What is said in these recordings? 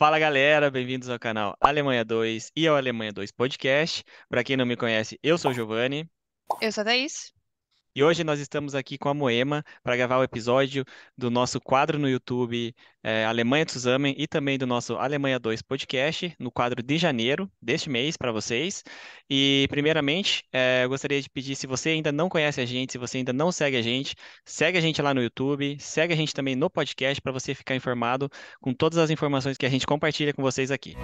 Fala galera, bem-vindos ao canal Alemanha 2 e ao Alemanha 2 Podcast. Para quem não me conhece, eu sou o Giovanni Eu sou a Thaís. e hoje nós estamos aqui com a Moema para gravar o episódio do nosso quadro no YouTube Alemanha Zusammen e também do nosso Alemanha 2 Podcast no quadro de janeiro deste mês para vocês. E primeiramente, eu gostaria de pedir, se você ainda não conhece a gente, se você ainda não segue a gente lá no YouTube, segue a gente também no podcast para você ficar informado com todas as informações que a gente compartilha com vocês aqui.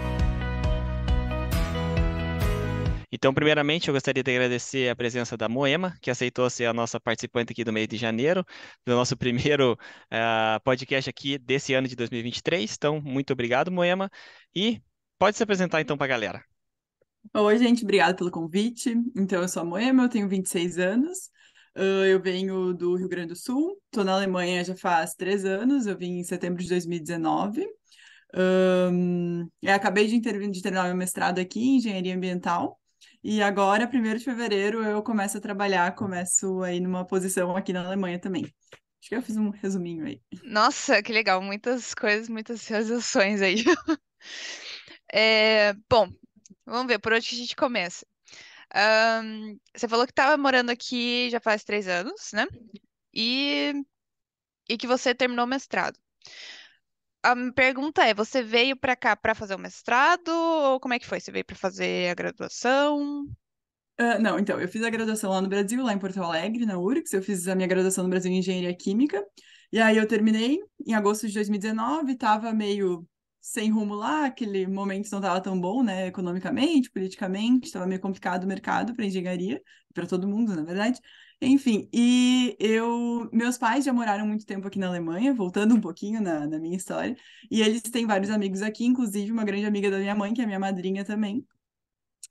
Então, primeiramente, eu gostaria de agradecer a presença da Moema, que aceitou ser a nossa participante aqui do mês de janeiro, do nosso primeiro podcast aqui desse ano de 2023. Então, muito obrigado, Moema. E pode se apresentar então para a galera. Oi, gente, obrigada pelo convite. Então, eu sou a Moema, eu tenho 26 anos. Eu venho do Rio Grande do Sul, estou na Alemanha já faz 3 anos, eu vim em setembro de 2019. Eu acabei de terminar meu mestrado aqui em Engenharia Ambiental. E agora, 1º de fevereiro, eu começo a trabalhar, começo aí numa posição aqui na Alemanha também. Acho que eu fiz um resuminho aí. Nossa, que legal. Muitas coisas, muitas realizações aí. Bom, vamos ver por onde que a gente começa. Você falou que estava morando aqui já faz 3 anos, né? E, e que você terminou o mestrado. A minha pergunta é: você veio para cá para fazer o mestrado ou como é que foi? Você veio para fazer a graduação? Não, então, eu fiz a graduação lá no Brasil, lá em Porto Alegre, na URGS. Eu fiz a minha graduação no Brasil em Engenharia Química. E aí eu terminei em agosto de 2019, estava meio sem rumo lá, aquele momento não estava tão bom, né, economicamente, politicamente, estava meio complicado o mercado para engenharia, para todo mundo, na verdade. Enfim, meus pais já moraram muito tempo aqui na Alemanha, voltando um pouquinho na minha história, e eles têm vários amigos aqui, inclusive uma grande amiga da minha mãe, que é minha madrinha também.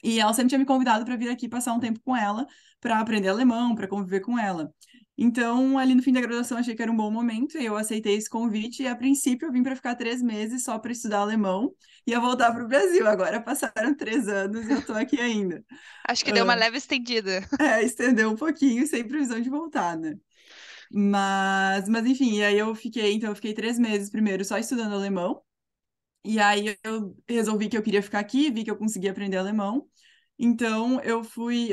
E ela sempre tinha me convidado para vir aqui passar um tempo com ela, para aprender alemão, para conviver com ela. Então, ali no fim da graduação, achei que era um bom momento e eu aceitei esse convite. E a princípio, eu vim para ficar 3 meses só para estudar alemão e ia voltar para o Brasil. Agora passaram 3 anos e eu estou aqui ainda. Acho que deu uma Ah, leve estendida. estendeu um pouquinho, sem previsão de voltar, né? Mas enfim, e aí eu fiquei 3 meses primeiro só estudando alemão. E aí eu resolvi que eu queria ficar aqui, vi que eu conseguia aprender alemão. Então eu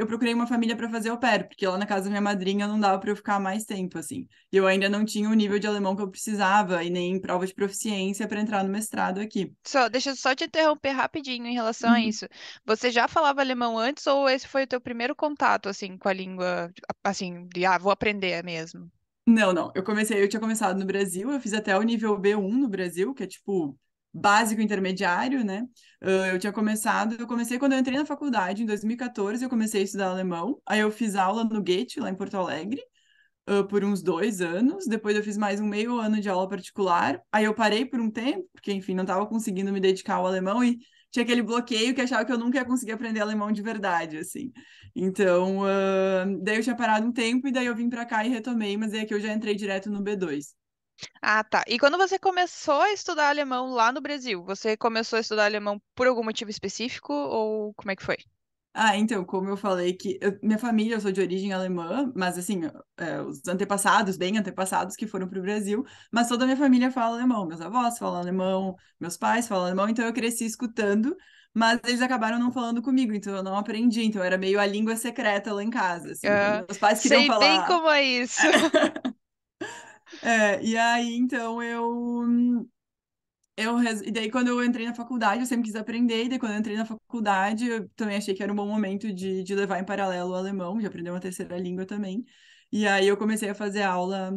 procurei uma família para fazer au pair, porque lá na casa da minha madrinha não dava para eu ficar mais tempo assim. E eu ainda não tinha o nível de alemão que eu precisava e nem prova de proficiência para entrar no mestrado aqui. Deixa eu só te interromper rapidinho em relação a Uhum. isso. Você já falava alemão antes ou esse foi o teu primeiro contato assim com a língua, assim, de vou aprender mesmo? Não, não. Eu tinha começado no Brasil, eu fiz até o nível B1 no Brasil, que é tipo básico intermediário, né? Eu comecei quando eu entrei na faculdade, em 2014, eu comecei a estudar alemão. Aí eu fiz aula no Goethe, lá em Porto Alegre, por uns 2 anos. Depois eu fiz mais um meio ano de aula particular. Aí eu parei por um tempo, porque, enfim, não estava conseguindo me dedicar ao alemão e tinha aquele bloqueio que achava que eu nunca ia conseguir aprender alemão de verdade, assim. Então, daí eu tinha parado um tempo e daí eu vim para cá e retomei, mas é que eu já entrei direto no B2. Ah, tá. E quando você começou a estudar alemão lá no Brasil, você começou a estudar alemão por algum motivo específico ou como é que foi? Então, como eu falei minha família, eu sou de origem alemã, mas assim, os antepassados, bem antepassados que foram para o Brasil, mas toda a minha família fala alemão, meus avós falam alemão, meus pais falam alemão, então eu cresci escutando, mas eles acabaram não falando comigo, então eu não aprendi, então era meio a língua secreta lá em casa, assim, quando Ah, meus pais queriam sei bem falar. como é isso. E aí, então, e daí, quando eu entrei na faculdade, eu sempre quis aprender. E daí, quando eu entrei na faculdade, eu também achei que era um bom momento de levar em paralelo o alemão, de aprender uma terceira língua também. E aí, eu comecei a fazer aula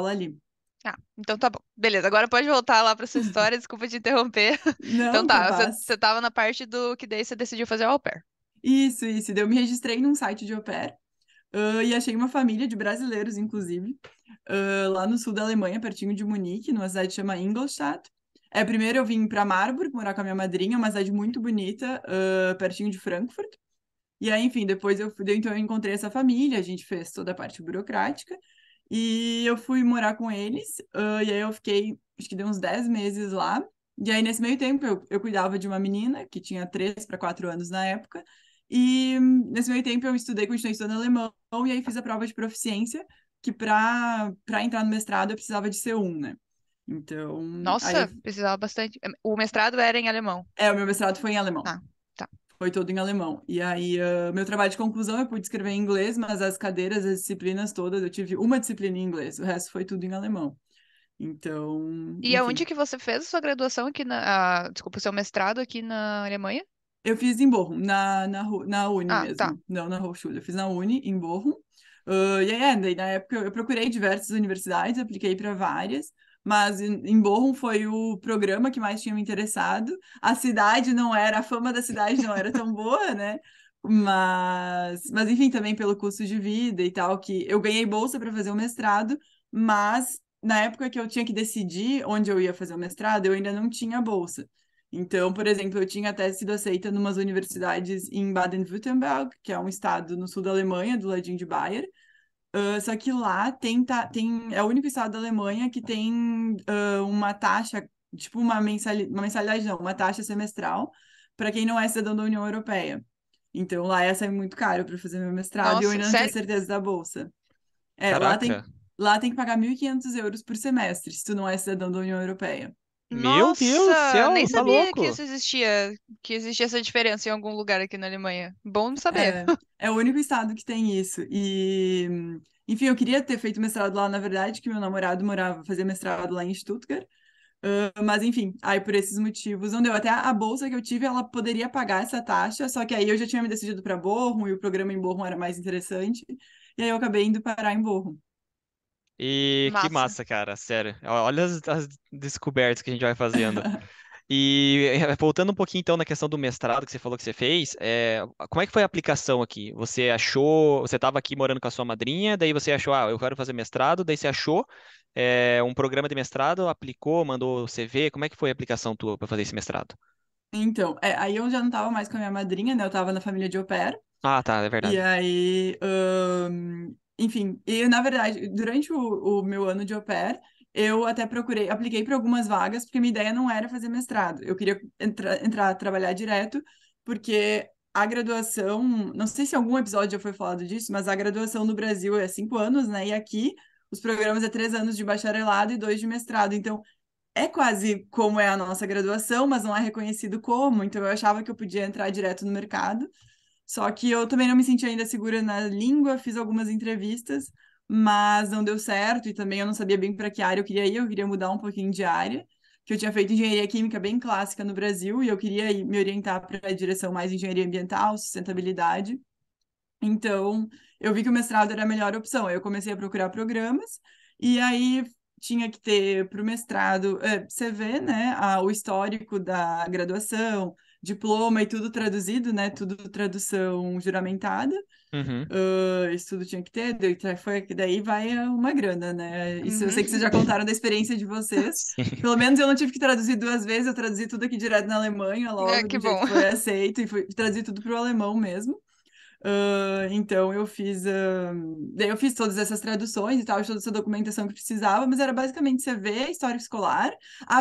ali. Ah, então tá bom. Beleza, agora pode voltar lá pra sua história, desculpa te interromper. Então Não, tá, você capaz. você tava na parte do que daí você decidiu fazer au pair. Isso. Daí, eu me registrei num site de au pair, e achei uma família de brasileiros, inclusive, lá no sul da Alemanha, pertinho de Munique, numa cidade que chama Ingolstadt. Primeiro eu vim para Marburg, morar com a minha madrinha, uma cidade muito bonita, pertinho de Frankfurt. E aí, enfim, então eu encontrei essa família, a gente fez toda a parte burocrática e eu fui morar com eles. E aí eu fiquei, acho que deu uns 10 meses lá. E aí, nesse meio tempo, eu cuidava de uma menina que tinha 3 para 4 anos na época. E nesse meio tempo eu continuei estudando alemão e aí fiz a prova de proficiência, que para entrar no mestrado eu precisava de C1, né? Então, aí Nossa, precisava bastante. O mestrado era em alemão. o meu mestrado foi em alemão. Ah, tá. Foi todo em alemão. E aí, meu trabalho de conclusão eu pude escrever em inglês, mas as cadeiras, as disciplinas todas, eu tive uma disciplina em inglês, o resto foi tudo em alemão. Então, E aonde enfim. que você fez a sua graduação aqui desculpa, o seu mestrado aqui na Alemanha? Eu fiz em Bochum, na Uni Ah, tá. mesmo, não na Hochschule. Eu fiz na Uni, em Bochum. E aí, daí, na época, eu procurei diversas universidades, apliquei para várias, mas em Bochum foi o programa que mais tinha me interessado. A cidade não era, a fama da cidade não era tão boa, né? Mas enfim, também pelo custo de vida e tal, que eu ganhei bolsa para fazer o mestrado, mas na época que eu tinha que decidir onde eu ia fazer o mestrado, eu ainda não tinha bolsa. Então, por exemplo, eu tinha até sido aceita em umas universidades em Baden-Württemberg, que é um estado no sul da Alemanha, do ladinho de Bayer. Só que lá é o único estado da Alemanha que tem uma taxa, tipo uma mensalidade não, uma taxa semestral para quem não é cidadão da União Europeia. Então lá ia sair muito caro para fazer meu mestrado e eu Nossa, ainda não tinha sério? certeza da bolsa. É, Caraca. lá tem que pagar 1.500 euros por semestre se tu não é cidadão da União Europeia. Meu Deus do Nossa, nem céu, tá sabia louco. que existia essa diferença em algum lugar aqui na Alemanha. Bom saber. É o único estado que tem isso. E, enfim, eu queria ter feito mestrado lá, na verdade, que meu namorado fazia mestrado lá em Stuttgart. Mas, enfim, aí por esses motivos não deu. Até a bolsa que eu tive, ela poderia pagar essa taxa, só que aí eu já tinha me decidido para Bochum e o programa em Bochum era mais interessante. E aí eu acabei indo parar em Bochum. E que Massa. massa, cara, sério. Olha as descobertas que a gente vai fazendo. E voltando um pouquinho então na questão do mestrado que você falou que você fez, como é que foi a aplicação aqui? Você achou, você estava aqui morando com a sua madrinha, daí você achou, eu quero fazer mestrado, daí você achou um programa de mestrado, aplicou, mandou o CV, como é que foi a aplicação tua para fazer esse mestrado? Então, aí eu já não estava mais com a minha madrinha, né? Eu estava na família de au pair. Ah, tá, é E verdade. aí, enfim, e na verdade, durante o meu ano de au pair, eu até apliquei para algumas vagas, porque minha ideia não era fazer mestrado. Eu queria entrar, trabalhar direto, porque a graduação, não sei se em algum episódio já foi falado disso, mas a graduação no Brasil é 5 anos, né? E aqui os programas é 3 anos de bacharelado e 2 de mestrado. Então, é quase como é a nossa graduação, mas não é reconhecido como. Então, eu achava que eu podia entrar direto no mercado. Só que eu também não me senti ainda segura na língua, fiz algumas entrevistas, mas não deu certo e também eu não sabia bem para que área eu queria ir, eu queria mudar um pouquinho de área, que eu tinha feito engenharia química bem clássica no Brasil e eu queria me orientar para a direção mais engenharia ambiental, sustentabilidade. Então, eu vi que o mestrado era a melhor opção. Aí eu comecei a procurar programas e aí tinha que ter para o mestrado CV, né, o histórico da graduação, diploma e tudo traduzido, né, tudo tradução juramentada. Uhum. Isso tudo tinha que ter, daí vai uma grana, né? Isso eu Uhum. sei que vocês já contaram da experiência de vocês. Sim. Pelo menos eu não tive que traduzir 2 vezes, eu traduzi tudo aqui direto na Alemanha, É, logo, que do jeito bom. que foi aceito, e traduzi tudo para o alemão mesmo. Então daí eu fiz todas essas traduções e tal, toda essa documentação que precisava, mas era basicamente CV, histórico escolar.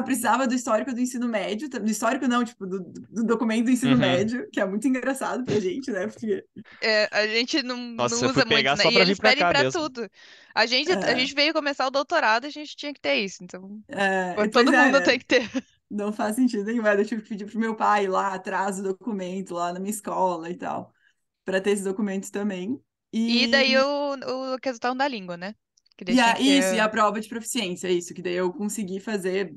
Precisava do histórico do ensino médio, do histórico não, tipo, do documento do ensino Uhum. médio, que é muito engraçado pra gente, né? Porque É, a gente não Nossa, eu fui usa muito, pegar né? só E pra vir eles pra pedem cá pra mesmo. tudo. A gente veio começar o doutorado, a gente tinha que ter isso. Então, pois todo mundo é, tem que ter. não faz sentido nenhum. Eu tive que pedir pro meu pai ir lá atrás do documento, lá na minha escola e tal, para ter esses documentos também. E E daí a questão da língua, né? Que daí E tinha a, que isso, e ter. a prova de proficiência, isso, que daí eu consegui fazer.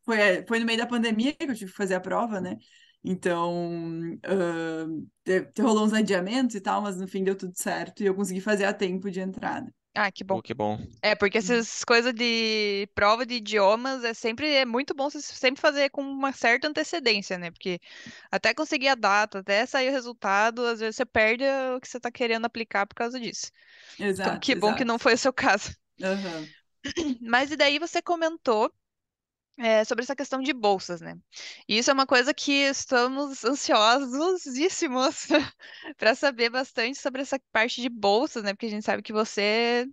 Foi no meio da pandemia que eu tive que fazer a prova, né? Então, rolou uns adiamentos e tal, mas no fim deu tudo certo e eu consegui fazer a tempo de entrada. Ah, que bom. Pô, que bom. É, porque essas coisas de prova de idiomas é muito bom você sempre fazer com uma certa antecedência, né? Porque até conseguir a data, até sair o resultado, às vezes você perde o que você está querendo aplicar por causa disso. Então, Exato, que bom que não exato. foi o seu caso. Aham. Mas e daí você comentou sobre essa questão de bolsas, né? E isso é uma coisa que estamos ansiosíssimos para saber bastante sobre essa parte de bolsas, né? Porque a gente sabe que você,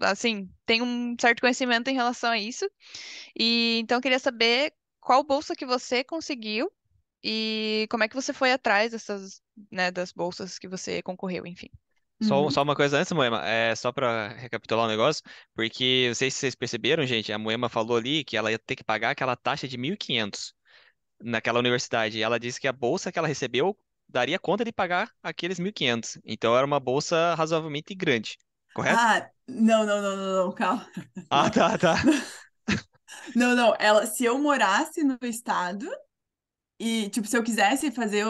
assim, tem um certo conhecimento em relação a isso. E então eu queria saber qual bolsa que você conseguiu e como é que você foi atrás dessas, né, das bolsas que você concorreu, enfim. Uhum. Só uma coisa antes, Moema, só para recapitular o negócio, porque não sei se vocês perceberam, gente, a Moema falou ali que ela ia ter que pagar aquela taxa de 1.500 naquela universidade. E ela disse que a bolsa que ela recebeu daria conta de pagar aqueles 1.500. Então era uma bolsa razoavelmente grande, correto? Ah, não, não, não, não, não, calma. Ah, tá, tá. Não, não, se eu morasse no estado e, tipo, se eu quisesse fazer,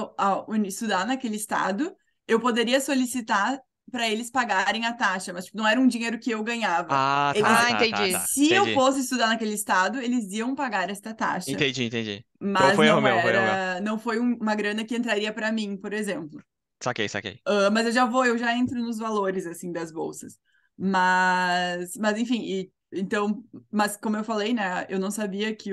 estudar naquele estado, eu poderia solicitar para eles pagarem a taxa, mas, tipo, não era um dinheiro que eu ganhava. Ah, tá, Eles, Ah, tá, tá, entendi. tá. se eu Entendi. fosse estudar naquele estado, eles iam pagar esta taxa, Entendi, entendi. Então mas foi erro meu, foi erro meu. não foi uma grana que entraria para mim, por exemplo. Saquei, saquei. Mas eu já entro nos valores, assim, das bolsas. Mas enfim, então, mas como eu falei, né, eu não sabia que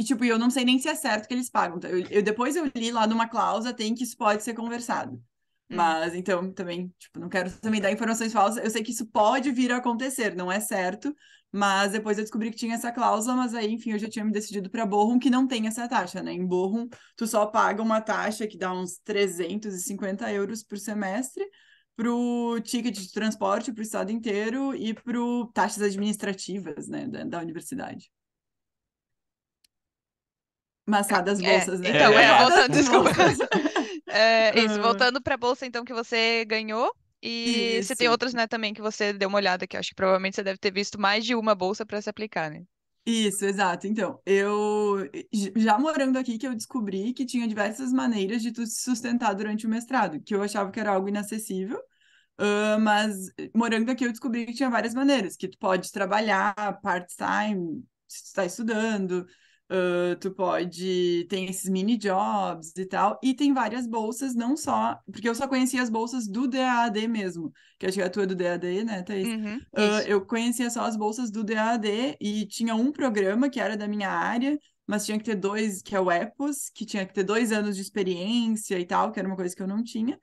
tipo, eu não sei nem se é certo que eles pagam, tá? Depois eu li lá numa cláusula, tem que isso pode ser conversado. Hum. Mas, então, também, tipo, não quero também dar informações falsas. Eu sei que isso pode vir a acontecer, não é certo, mas depois eu descobri que tinha essa cláusula, mas aí, enfim, eu já tinha me decidido para Bochum, que não tem essa taxa, né? Em Bochum, tu só paga uma taxa que dá uns 350 euros por semestre pro ticket de transporte para o estado inteiro e pro taxas administrativas, né, da universidade. Maçadas bolsas, né? Então, Maçadas voltando, desculpa. bolsas. Isso, Ah, voltando para a bolsa, então, que você ganhou. E você tem isso. outras, né, também, que você deu uma olhada, que eu acho que provavelmente você deve ter visto mais de uma bolsa para se aplicar, né? Isso, exato. Então, eu já morando aqui que eu descobri que tinha diversas maneiras de tu se sustentar durante o mestrado, que eu achava que era algo inacessível, mas morando aqui eu descobri que tinha várias maneiras, que tu pode trabalhar part-time, se tu está estudando, tu pode, tem esses mini jobs e tal, e tem várias bolsas, não só, porque eu só conhecia as bolsas do DAAD mesmo, que acho que é a tua do DAAD, né, Thaís? Uhum, isso. Eu conhecia só as bolsas do DAAD e tinha um programa que era da minha área, mas tinha que ter dois, que é o EPOS, que tinha que ter 2 anos de experiência e tal, que era uma coisa que eu não tinha.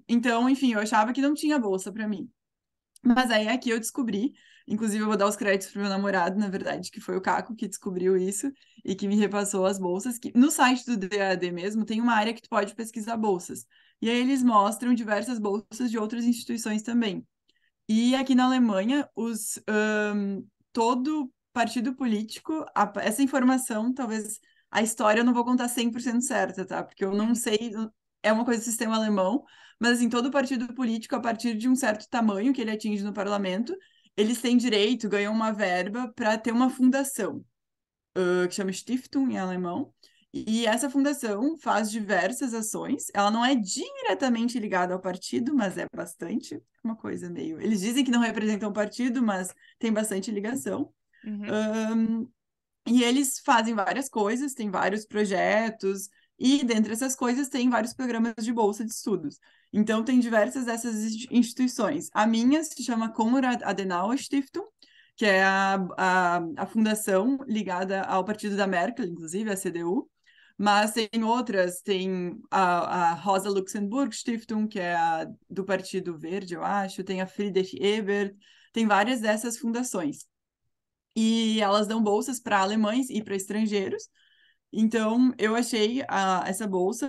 Então, enfim, eu achava que não tinha bolsa para mim. Mas aí aqui eu descobri, inclusive eu vou dar os créditos pro meu namorado, na verdade, que foi o Caco que descobriu isso e que me repassou as bolsas, que no site do DAD mesmo tem uma área que tu pode pesquisar bolsas. E aí eles mostram diversas bolsas de outras instituições também. E aqui na Alemanha, todo partido político, essa informação, talvez a história eu não vou contar 100% certa, tá? Porque eu não Uhum, sei, é uma coisa do sistema alemão, mas assim, todo partido político, a partir de um certo tamanho que ele atinge no parlamento, eles têm direito, ganham uma verba para ter uma fundação que chama Stiftung em alemão. E essa fundação faz diversas ações. Ela não é diretamente ligada ao partido, mas é bastante uma coisa meio. Eles dizem que não representam o partido, mas tem bastante ligação. uhum, E eles fazem várias coisas, tem vários projetos, e dentre essas coisas tem vários programas de bolsa de estudos. Então, tem diversas dessas instituições. A minha se chama Konrad Adenauer Stiftung, que é a fundação ligada ao partido da Merkel, inclusive, a CDU. Mas tem outras, tem a Rosa Luxemburg Stiftung, que é a do Partido Verde, eu acho, tem a Friedrich Ebert, tem várias dessas fundações e elas dão bolsas para alemães e para estrangeiros. Então, eu achei essa bolsa,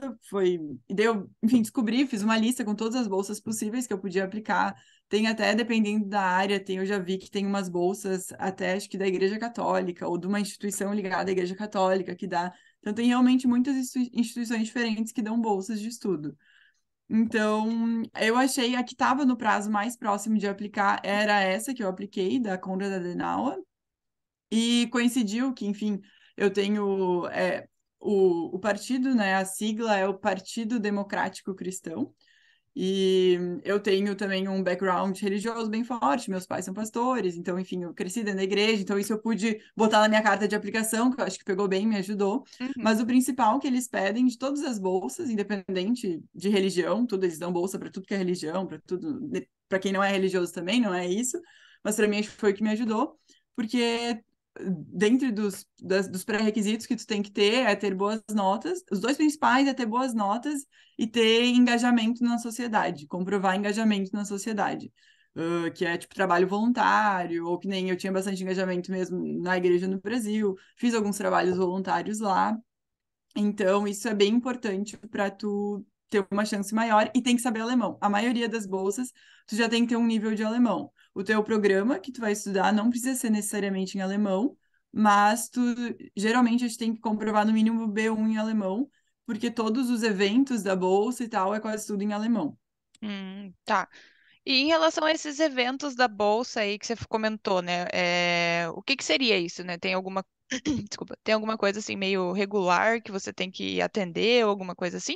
e daí eu, enfim, descobri, fiz uma lista com todas as bolsas possíveis que eu podia aplicar. Tem até, dependendo da área, eu já vi que tem umas bolsas, até acho que da Igreja Católica, ou de uma instituição ligada à Igreja Católica, que dá. Então, tem realmente muitas instituições diferentes que dão bolsas de estudo. Então, eu achei a que estava no prazo mais próximo de aplicar era essa que eu apliquei, da Konrad Adenauer, e coincidiu que, enfim, eu tenho o partido, né? A sigla é o Partido Democrático Cristão. E eu tenho também um background religioso bem forte, meus pais são pastores, então, enfim, eu cresci dentro da igreja, então isso eu pude botar na minha carta de aplicação, que eu acho que pegou bem, me ajudou. uhum, Mas o principal que eles pedem de todas as bolsas, independente de religião, tudo, eles dão bolsa para tudo que é religião, para tudo, para quem não é religioso também, não é isso, mas para mim acho que foi o que me ajudou, porque dentro dos pré-requisitos que tu tem que ter é ter boas notas, os dois principais é ter boas notas e ter engajamento na sociedade, comprovar engajamento na sociedade. Que é tipo trabalho voluntário, ou que nem eu tinha bastante engajamento mesmo na igreja no Brasil, fiz alguns trabalhos voluntários lá. Então, isso é bem importante para tu ter uma chance maior e tem que saber alemão. A maioria das bolsas, tu já tem que ter um nível de alemão. O teu programa que tu vai estudar não precisa ser necessariamente em alemão, mas tu geralmente a gente tem que comprovar no mínimo B1 em alemão, porque todos os eventos da bolsa e tal é quase tudo em alemão. Tá. E em relação a esses eventos da bolsa aí que você comentou, né? O que que seria isso, né? Tem alguma, desculpa, tem alguma coisa assim meio regular que você tem que atender ou alguma coisa assim?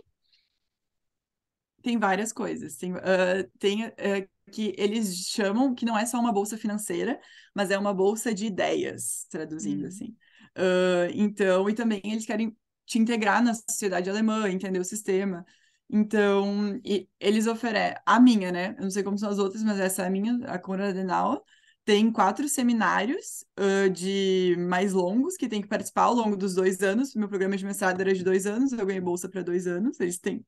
Tem várias coisas. Que eles chamam que não é só uma bolsa financeira, mas é uma bolsa de ideias, traduzindo Hum. assim. Então, e também eles querem te integrar na sociedade alemã, entender o sistema. Então, eles oferecem. A minha, né? Eu não sei como são as outras, mas essa é a minha, a Konrad Adenauer. Tem 4 seminários, de mais longos que tem que participar ao longo dos 2 anos. Meu programa de mestrado era de 2 anos, eu ganhei bolsa para 2 anos. Eles têm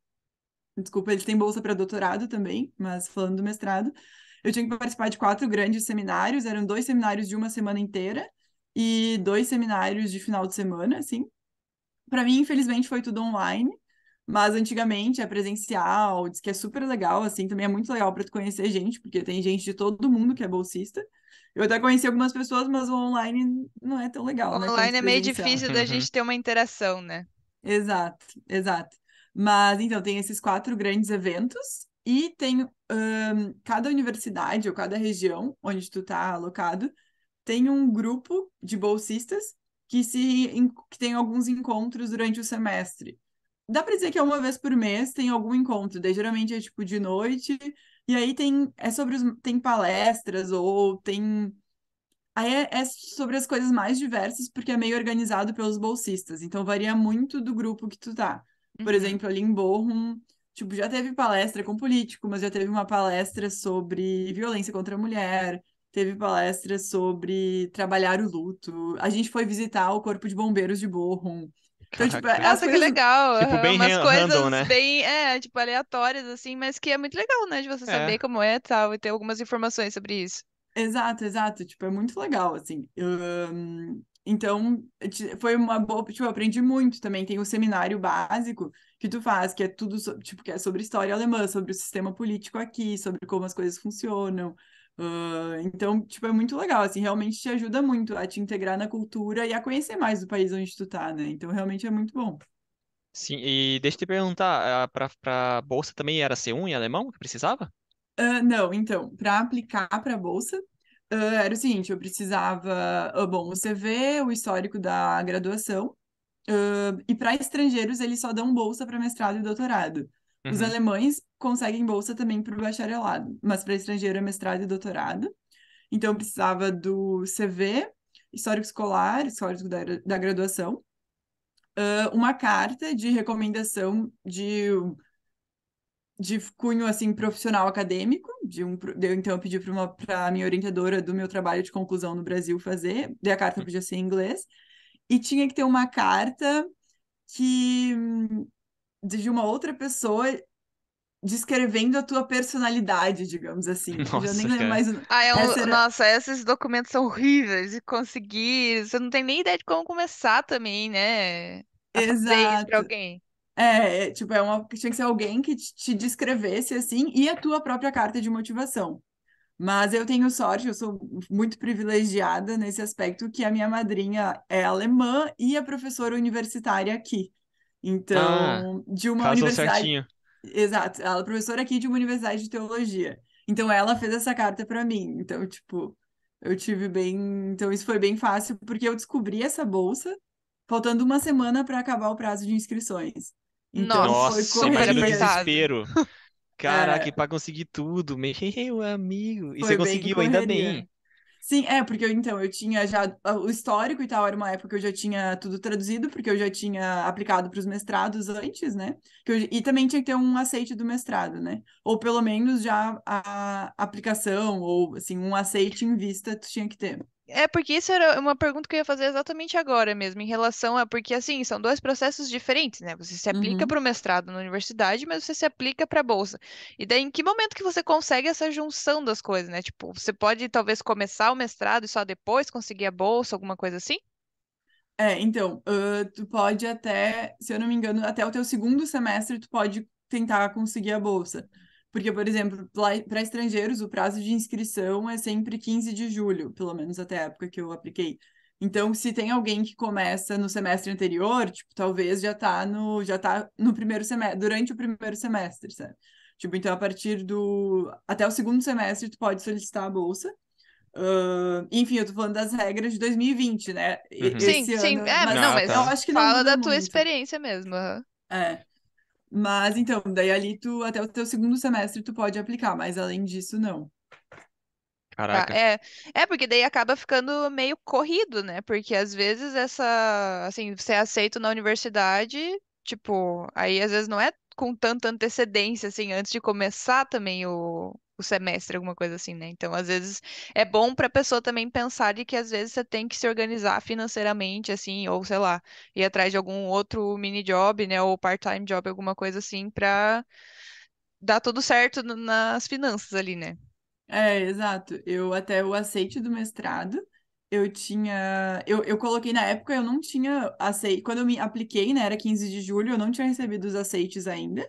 Desculpa, eles têm bolsa para doutorado também, mas falando do mestrado, eu tinha que participar de 4 grandes seminários, eram 2 seminários de uma semana inteira e 2 seminários de final de semana, assim. Para mim, infelizmente, foi tudo online, mas antigamente é presencial, diz que é super legal, assim, também é muito legal para tu conhecer gente, porque tem gente de todo mundo que é bolsista. Eu até conheci algumas pessoas, mas o online não é tão legal, né, quanto Online é meio presencial. difícil da gente ter uma interação, né? Exato, exato. Mas então tem esses 4 grandes eventos e tem cada universidade ou cada região onde tu tá alocado tem um grupo de bolsistas que tem alguns encontros durante o semestre. Dá para dizer que é uma vez por mês tem algum encontro, daí geralmente é tipo de noite, e aí tem palestras ou tem. Aí é sobre as coisas mais diversas, porque é meio organizado pelos bolsistas. Então varia muito do grupo que tu tá. Por Uhum. exemplo, ali em Bochum, tipo, já teve palestra com político, mas já teve uma palestra sobre violência contra a mulher, teve palestra sobre trabalhar o luto. A gente foi visitar o Corpo de Bombeiros de Bochum. Então, tipo, Caraca, as Nossa, que coisas. legal! tipo, Aham, bem umas random, coisas né? bem, tipo, aleatórias, assim, mas que é muito legal, né? De você saber É. como é e tal, e ter algumas informações sobre isso. Exato, exato. Tipo, é muito legal, assim. Então, foi uma boa. Tipo, eu aprendi muito também. Tem o seminário básico que tu faz, que é tudo, tipo, que é sobre história alemã, sobre o sistema político aqui, sobre como as coisas funcionam. Então, tipo, é muito legal, assim, realmente te ajuda muito a te integrar na cultura e a conhecer mais do país onde tu tá, né? Então, realmente é muito bom. Sim, e deixa eu te perguntar, pra bolsa também era C1 em alemão que precisava? Não, então, para aplicar para a bolsa, era o seguinte, eu precisava, bom, o CV, o histórico da graduação, e para estrangeiros eles só dão bolsa para mestrado e doutorado. Os Uhum. alemães conseguem bolsa também para o bacharelado, mas para estrangeiro é mestrado e doutorado. Então, eu precisava do CV, histórico escolar, histórico da graduação, uma carta de recomendação de cunho assim profissional acadêmico, então eu pedi para a minha orientadora do meu trabalho de conclusão no Brasil fazer, daí a carta podia ser em inglês, e tinha que ter uma carta que de uma outra pessoa descrevendo a tua personalidade, digamos assim. Eu já nem Nossa, lembro cara. mais. Essa era. Nossa, esses documentos são horríveis de conseguir. Você não tem nem ideia de como começar também, né? A fazer isso pra Exato. alguém. Tipo, tinha que ser alguém que te descrevesse assim, e a tua própria carta de motivação. Mas eu tenho sorte, eu sou muito privilegiada nesse aspecto, que a minha madrinha é alemã e é professora universitária aqui. Ah, Então, de uma casou universidade. certinho. Exato, ela é professora aqui de uma universidade de teologia. Então, ela fez essa carta para mim. Então, tipo, eu tive bem. Então, isso foi bem fácil, porque eu descobri essa bolsa faltando uma semana para acabar o prazo de inscrições. Então, Nossa, foi Nossa, super imagina o correria. apertado. desespero. Caraca, É, pra conseguir tudo, meu amigo. E você foi bem conseguiu, ainda correria. bem. Sim, porque eu tinha já o histórico e tal, era uma época que eu já tinha tudo traduzido, porque eu já tinha aplicado para os mestrados antes, né? E também tinha que ter um aceite do mestrado, né? Ou pelo menos já a aplicação, ou assim, um aceite em vista tu tinha que ter. É porque isso era uma pergunta que eu ia fazer exatamente agora mesmo, em relação a, porque assim, são dois processos diferentes, né? Você se aplica Uhum. para o mestrado na universidade, mas você se aplica para a bolsa. E daí, em que momento que você consegue essa junção das coisas, né? Tipo, você pode talvez começar o mestrado e só depois conseguir a bolsa, alguma coisa assim? Então, tu pode até, se eu não me engano, até o teu segundo semestre tu pode tentar conseguir a bolsa. Porque, por exemplo, para estrangeiros, o prazo de inscrição é sempre 15 de julho, pelo menos até a época que eu apliquei. Então, se tem alguém que começa no semestre anterior, tipo, talvez já tá no primeiro semestre, durante o primeiro semestre, sabe? Tipo, então, a partir até o segundo semestre, tu pode solicitar a bolsa. Enfim, eu tô falando das regras de 2020, né? Uhum. Sim, Esse sim. ano, É, mas não, Ah, eu tá. mas acho que não fala muda da tua muito. experiência mesmo. Aham. É. Mas então, daí ali até o teu segundo semestre tu pode aplicar, mas além disso, não. Tá, Caraca. é porque daí acaba ficando meio corrido, né? Porque às vezes assim, você é aceito na universidade, tipo, aí às vezes não é com tanta antecedência, assim, antes de começar também o semestre, alguma coisa assim, né? Então, às vezes é bom pra pessoa também pensar de que às vezes você tem que se organizar financeiramente, assim, ou sei lá, ir atrás de algum outro mini job, né? Ou part-time job, alguma coisa assim, pra dar tudo certo nas finanças ali, né? É, exato. Eu até o aceite do mestrado, eu coloquei na época, eu não tinha aceite, quando eu me apliquei, né, era 15 de julho, eu não tinha recebido os aceites ainda,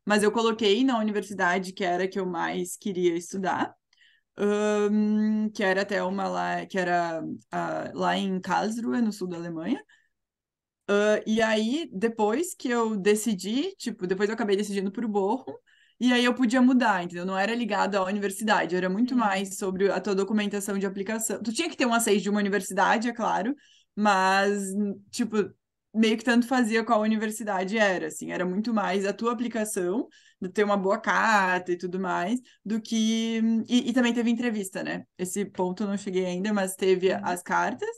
mas eu coloquei na universidade que era a que eu mais queria estudar, que era até uma lá, que era lá em Karlsruhe, no sul da Alemanha. E aí, depois que eu decidi, tipo, depois eu acabei decidindo por Bochum, e aí eu podia mudar, entendeu? Não era ligado à universidade, era muito Hum. mais sobre a tua documentação de aplicação. Tu tinha que ter um aceite de uma universidade, é claro, mas, tipo, meio que tanto fazia qual universidade era, assim, era muito mais a tua aplicação, de ter uma boa carta e tudo mais, do que. E também teve entrevista, né? Esse ponto eu não cheguei ainda, mas teve Uhum. as cartas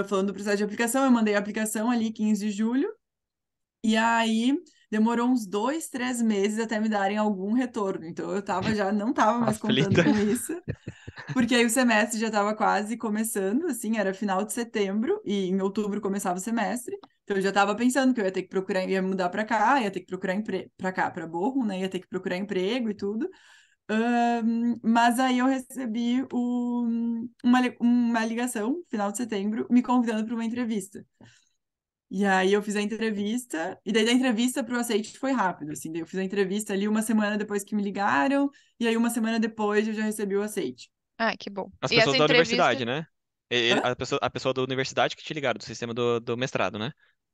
falando do processo de aplicação, eu mandei a aplicação ali 15 de julho, e aí demorou uns 2, 3 meses até me darem algum retorno. Então não tava mais contando Aflita. com isso, porque aí o semestre já estava quase começando, assim, era final de setembro, e em outubro começava o semestre. Então eu já estava pensando que eu ia ter que procurar, ia mudar para cá, ia ter que procurar emprego para cá, para Bochum, né? Ia ter que procurar emprego e tudo. Mas aí eu recebi uma ligação, final de setembro, me convidando para uma entrevista. E aí eu fiz a entrevista, e daí da entrevista para o aceite foi rápido, assim. Daí eu fiz a entrevista ali uma semana depois que me ligaram, e aí uma semana depois eu já recebi o aceite. Ah, que bom. As E essa pessoas da entrevista. universidade, né? Hã? A pessoa da universidade que te ligaram, do sistema do mestrado, né?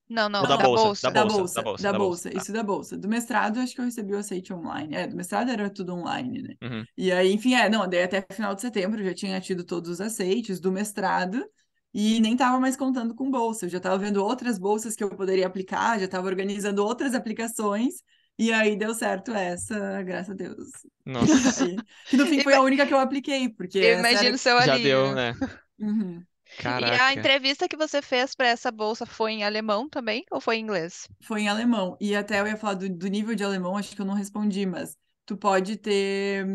Não, Ou não, da Não, não, da bolsa? Da bolsa. da bolsa, da bolsa, bolsa, da da bolsa. bolsa, Tá. isso da bolsa. Do mestrado, acho que eu recebi o aceite online. Do mestrado era tudo online, né? Uhum. E aí, enfim, não, daí até final de setembro eu já tinha tido todos os aceites do mestrado e nem tava mais contando com bolsa. Eu já tava vendo outras bolsas que eu poderia aplicar, já tava organizando outras aplicações e aí deu certo essa, graças a Deus. E Nossa, aí, que no fim foi a Ima- única que eu apliquei, porque Eu essa imagino era. o seu já deu, alívio. né? Uhum. E a Caraca. entrevista que você fez para essa bolsa foi em alemão também ou foi em inglês? Foi em alemão. E até eu ia falar do nível de alemão, acho que eu não respondi, mas tu pode ter.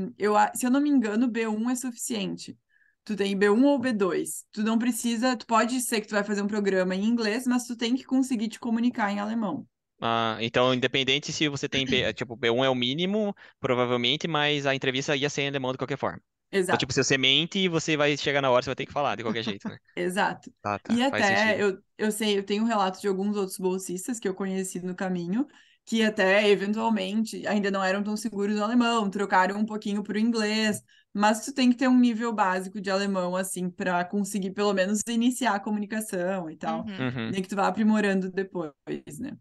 Se eu não me engano, B1 é suficiente. Tu tem B1 ou B2. Tu não precisa. Tu pode ser que tu vai fazer um programa em inglês, mas tu tem que conseguir te comunicar em alemão. Ah, então, independente se você tem tipo, B1 é o mínimo, provavelmente, mas a entrevista ia ser em alemão de qualquer forma. Então, tipo, Exato. se você mente, você vai chegar na hora, você vai ter que falar de qualquer jeito, né? Exato. Tá, E tá, faz até sentido. eu sei, eu tenho um relato de alguns outros bolsistas que eu conheci no caminho, que até eventualmente ainda não eram tão seguros no alemão, trocaram um pouquinho para o inglês, mas tu tem que ter um nível básico de alemão, assim, para conseguir pelo menos iniciar a comunicação e tal. Uhum. Uhum. Nem que tu vá aprimorando depois, né?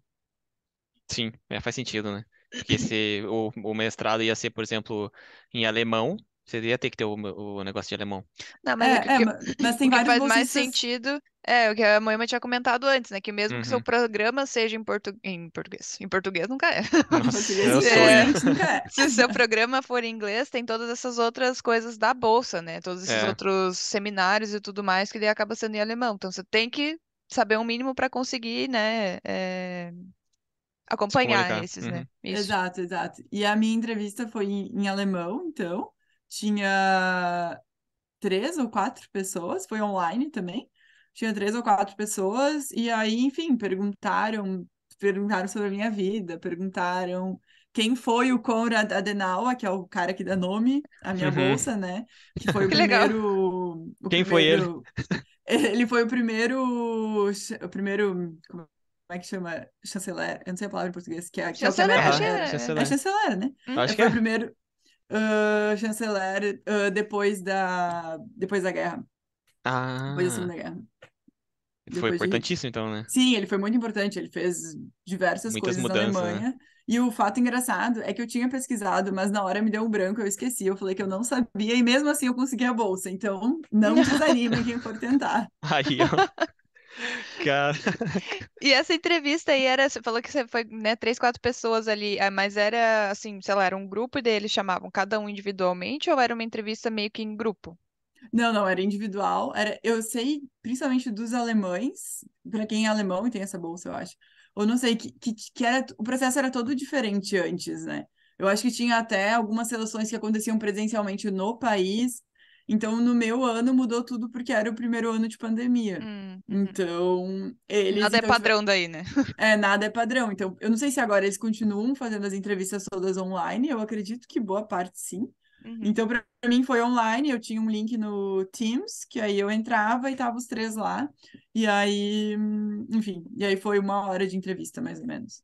Sim, faz sentido, né? Porque se o mestrado ia ser, por exemplo, em alemão, você ia ter que ter o negócio de alemão. Não, mas é que Mas tem o que vários faz mais bolsistas. sentido é o que a Moema tinha comentado antes, né? Que mesmo que seu Uhum. programa seja em português nunca é. Em Nossa, português, é o sonho. É, infelizmente, nunca é. se o seu programa for em inglês, tem todas essas outras coisas da bolsa, né? Todos esses É, outros seminários e tudo mais que daí acaba sendo em alemão. Então você tem que saber um mínimo para conseguir, né, se acompanhar comunicar. esses, né? Uhum. Isso. Exato, exato. E a minha entrevista foi em alemão, então. Tinha 3 ou 4 pessoas, foi online também. Tinha 3 ou 4 pessoas, e aí, enfim, perguntaram sobre a minha vida, perguntaram quem foi o Konrad Adenauer, que é o cara que dá nome à minha Uhum. bolsa, né? Que foi o Que legal. primeiro, o Quem foi ele? primeiro, ele foi o primeiro, é que chama? Chanceler? Eu não sei a palavra em português, que é o que Chanceler, acho Aham, que é chanceler. chanceler, né? Acho que Foi o é. primeiro chanceler depois da guerra, depois da Ah, Segunda Guerra, foi depois de Hitler. importantíssimo então, né? Sim, ele foi muito importante, ele fez diversas Muitas coisas na mudanças, né? Alemanha. E o fato engraçado é que eu tinha pesquisado, mas na hora me deu um branco, eu esqueci. Eu falei que eu não sabia, e mesmo assim eu consegui a bolsa. Então, não desanimem quem for tentar. Aí, ó, cara. E essa entrevista aí era, você falou que você foi, né, 3, 4 pessoas ali, mas era assim, sei lá, era um grupo e daí eles chamavam cada um individualmente ou era uma entrevista meio que em grupo? Não, não, era individual. Eu sei, principalmente dos alemães, para quem é alemão e tem essa bolsa, eu acho. Ou não sei, o processo era todo diferente antes, né? Eu acho que tinha até algumas seleções que aconteciam presencialmente no país. Então, no meu ano mudou tudo porque era o primeiro ano de pandemia. Uhum. Então, Nada é padrão daí, né? nada é padrão. Então, eu não sei se agora eles continuam fazendo as entrevistas todas online. Eu acredito que boa parte sim. Uhum. Então, para mim foi online, eu tinha um link no Teams, que aí eu entrava e tava os três lá. E aí, enfim, e aí foi 1 hora de entrevista, mais ou menos.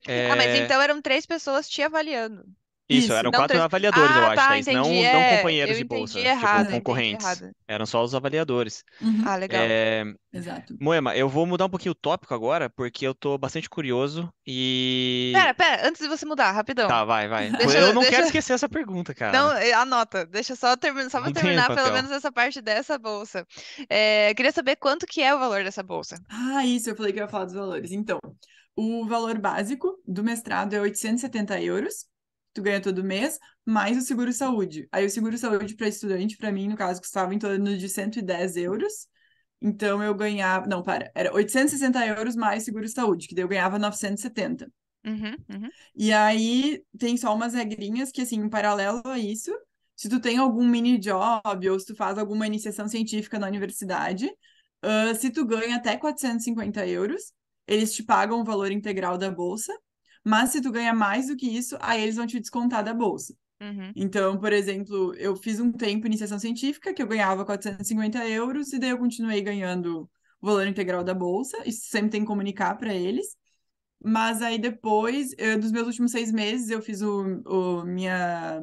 Ah, mas É, então eram 3 pessoas te avaliando. isso, Isso. eram Não quatro três. avaliadores, eu Ah, acho, tá, Thaís. entendi. Não companheiros Eu de entendi bolsa, tipo, errado, eu entendi concorrentes. errado. Eram só os avaliadores. Uhum, Ah, legal. É, exato. Moema, eu vou mudar um pouquinho o tópico agora, porque eu tô bastante curioso e. Pera, antes de você mudar, rapidão. Tá, vai. Eu Deixa, não deixa. quero esquecer essa pergunta, Não, cara. anota. Deixa só terminar, só pra Não tenho no terminar pelo papel. menos essa parte dessa bolsa. Queria saber quanto que é o valor dessa bolsa. Ah, isso, eu falei que eu ia falar dos valores. Então, o valor básico do mestrado é 870 euros, tu ganha todo mês, mais o seguro-saúde. Aí o seguro-saúde para estudante, para mim, no caso, custava em torno de 110 euros. Então eu ganhava. Não, era 860 euros mais seguro-saúde, que daí eu ganhava 970. Uhum. E aí tem só umas regrinhas que, assim, em paralelo a isso, se tu tem algum mini job ou se tu faz alguma iniciação científica na universidade, se tu ganha até 450 euros, eles te pagam o valor integral da bolsa, mas se tu ganha mais do que isso, aí eles vão te descontar da bolsa. Uhum. Então, por exemplo, eu fiz um tempo iniciação científica que eu ganhava 450 euros e daí eu continuei ganhando o valor integral da bolsa, isso sempre tem que comunicar para eles. Mas aí depois, dos meus últimos 6 meses, eu fiz minha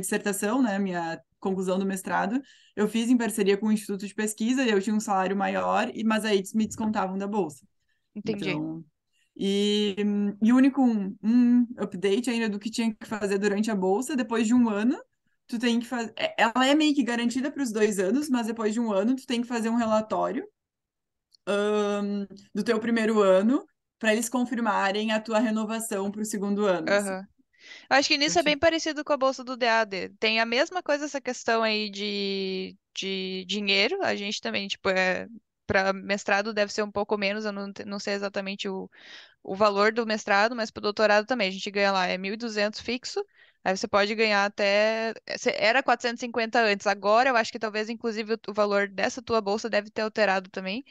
dissertação, né, minha conclusão do mestrado, eu fiz em parceria com o Instituto de Pesquisa, e eu tinha um salário maior, mas aí me descontavam da bolsa. Entendi. Então, e o único um update ainda do que tinha que fazer durante a bolsa, depois de um ano, tu tem que fazer. Ela é meio que garantida para os 2 anos, mas depois de um ano, tu tem que fazer um relatório do teu primeiro ano para eles confirmarem a tua renovação para o segundo ano, assim. Aham. Eu acho que Então, nisso é bem parecido com a bolsa do DAD. Tem a mesma coisa essa questão aí de dinheiro. A gente também, tipo, para mestrado deve ser um pouco menos, eu não sei exatamente o valor do mestrado, mas para o doutorado também. A gente ganha lá, é 1.200 fixo. Aí você pode ganhar até. Era 450 antes, agora eu acho que talvez, inclusive, o valor dessa tua bolsa deve ter alterado também.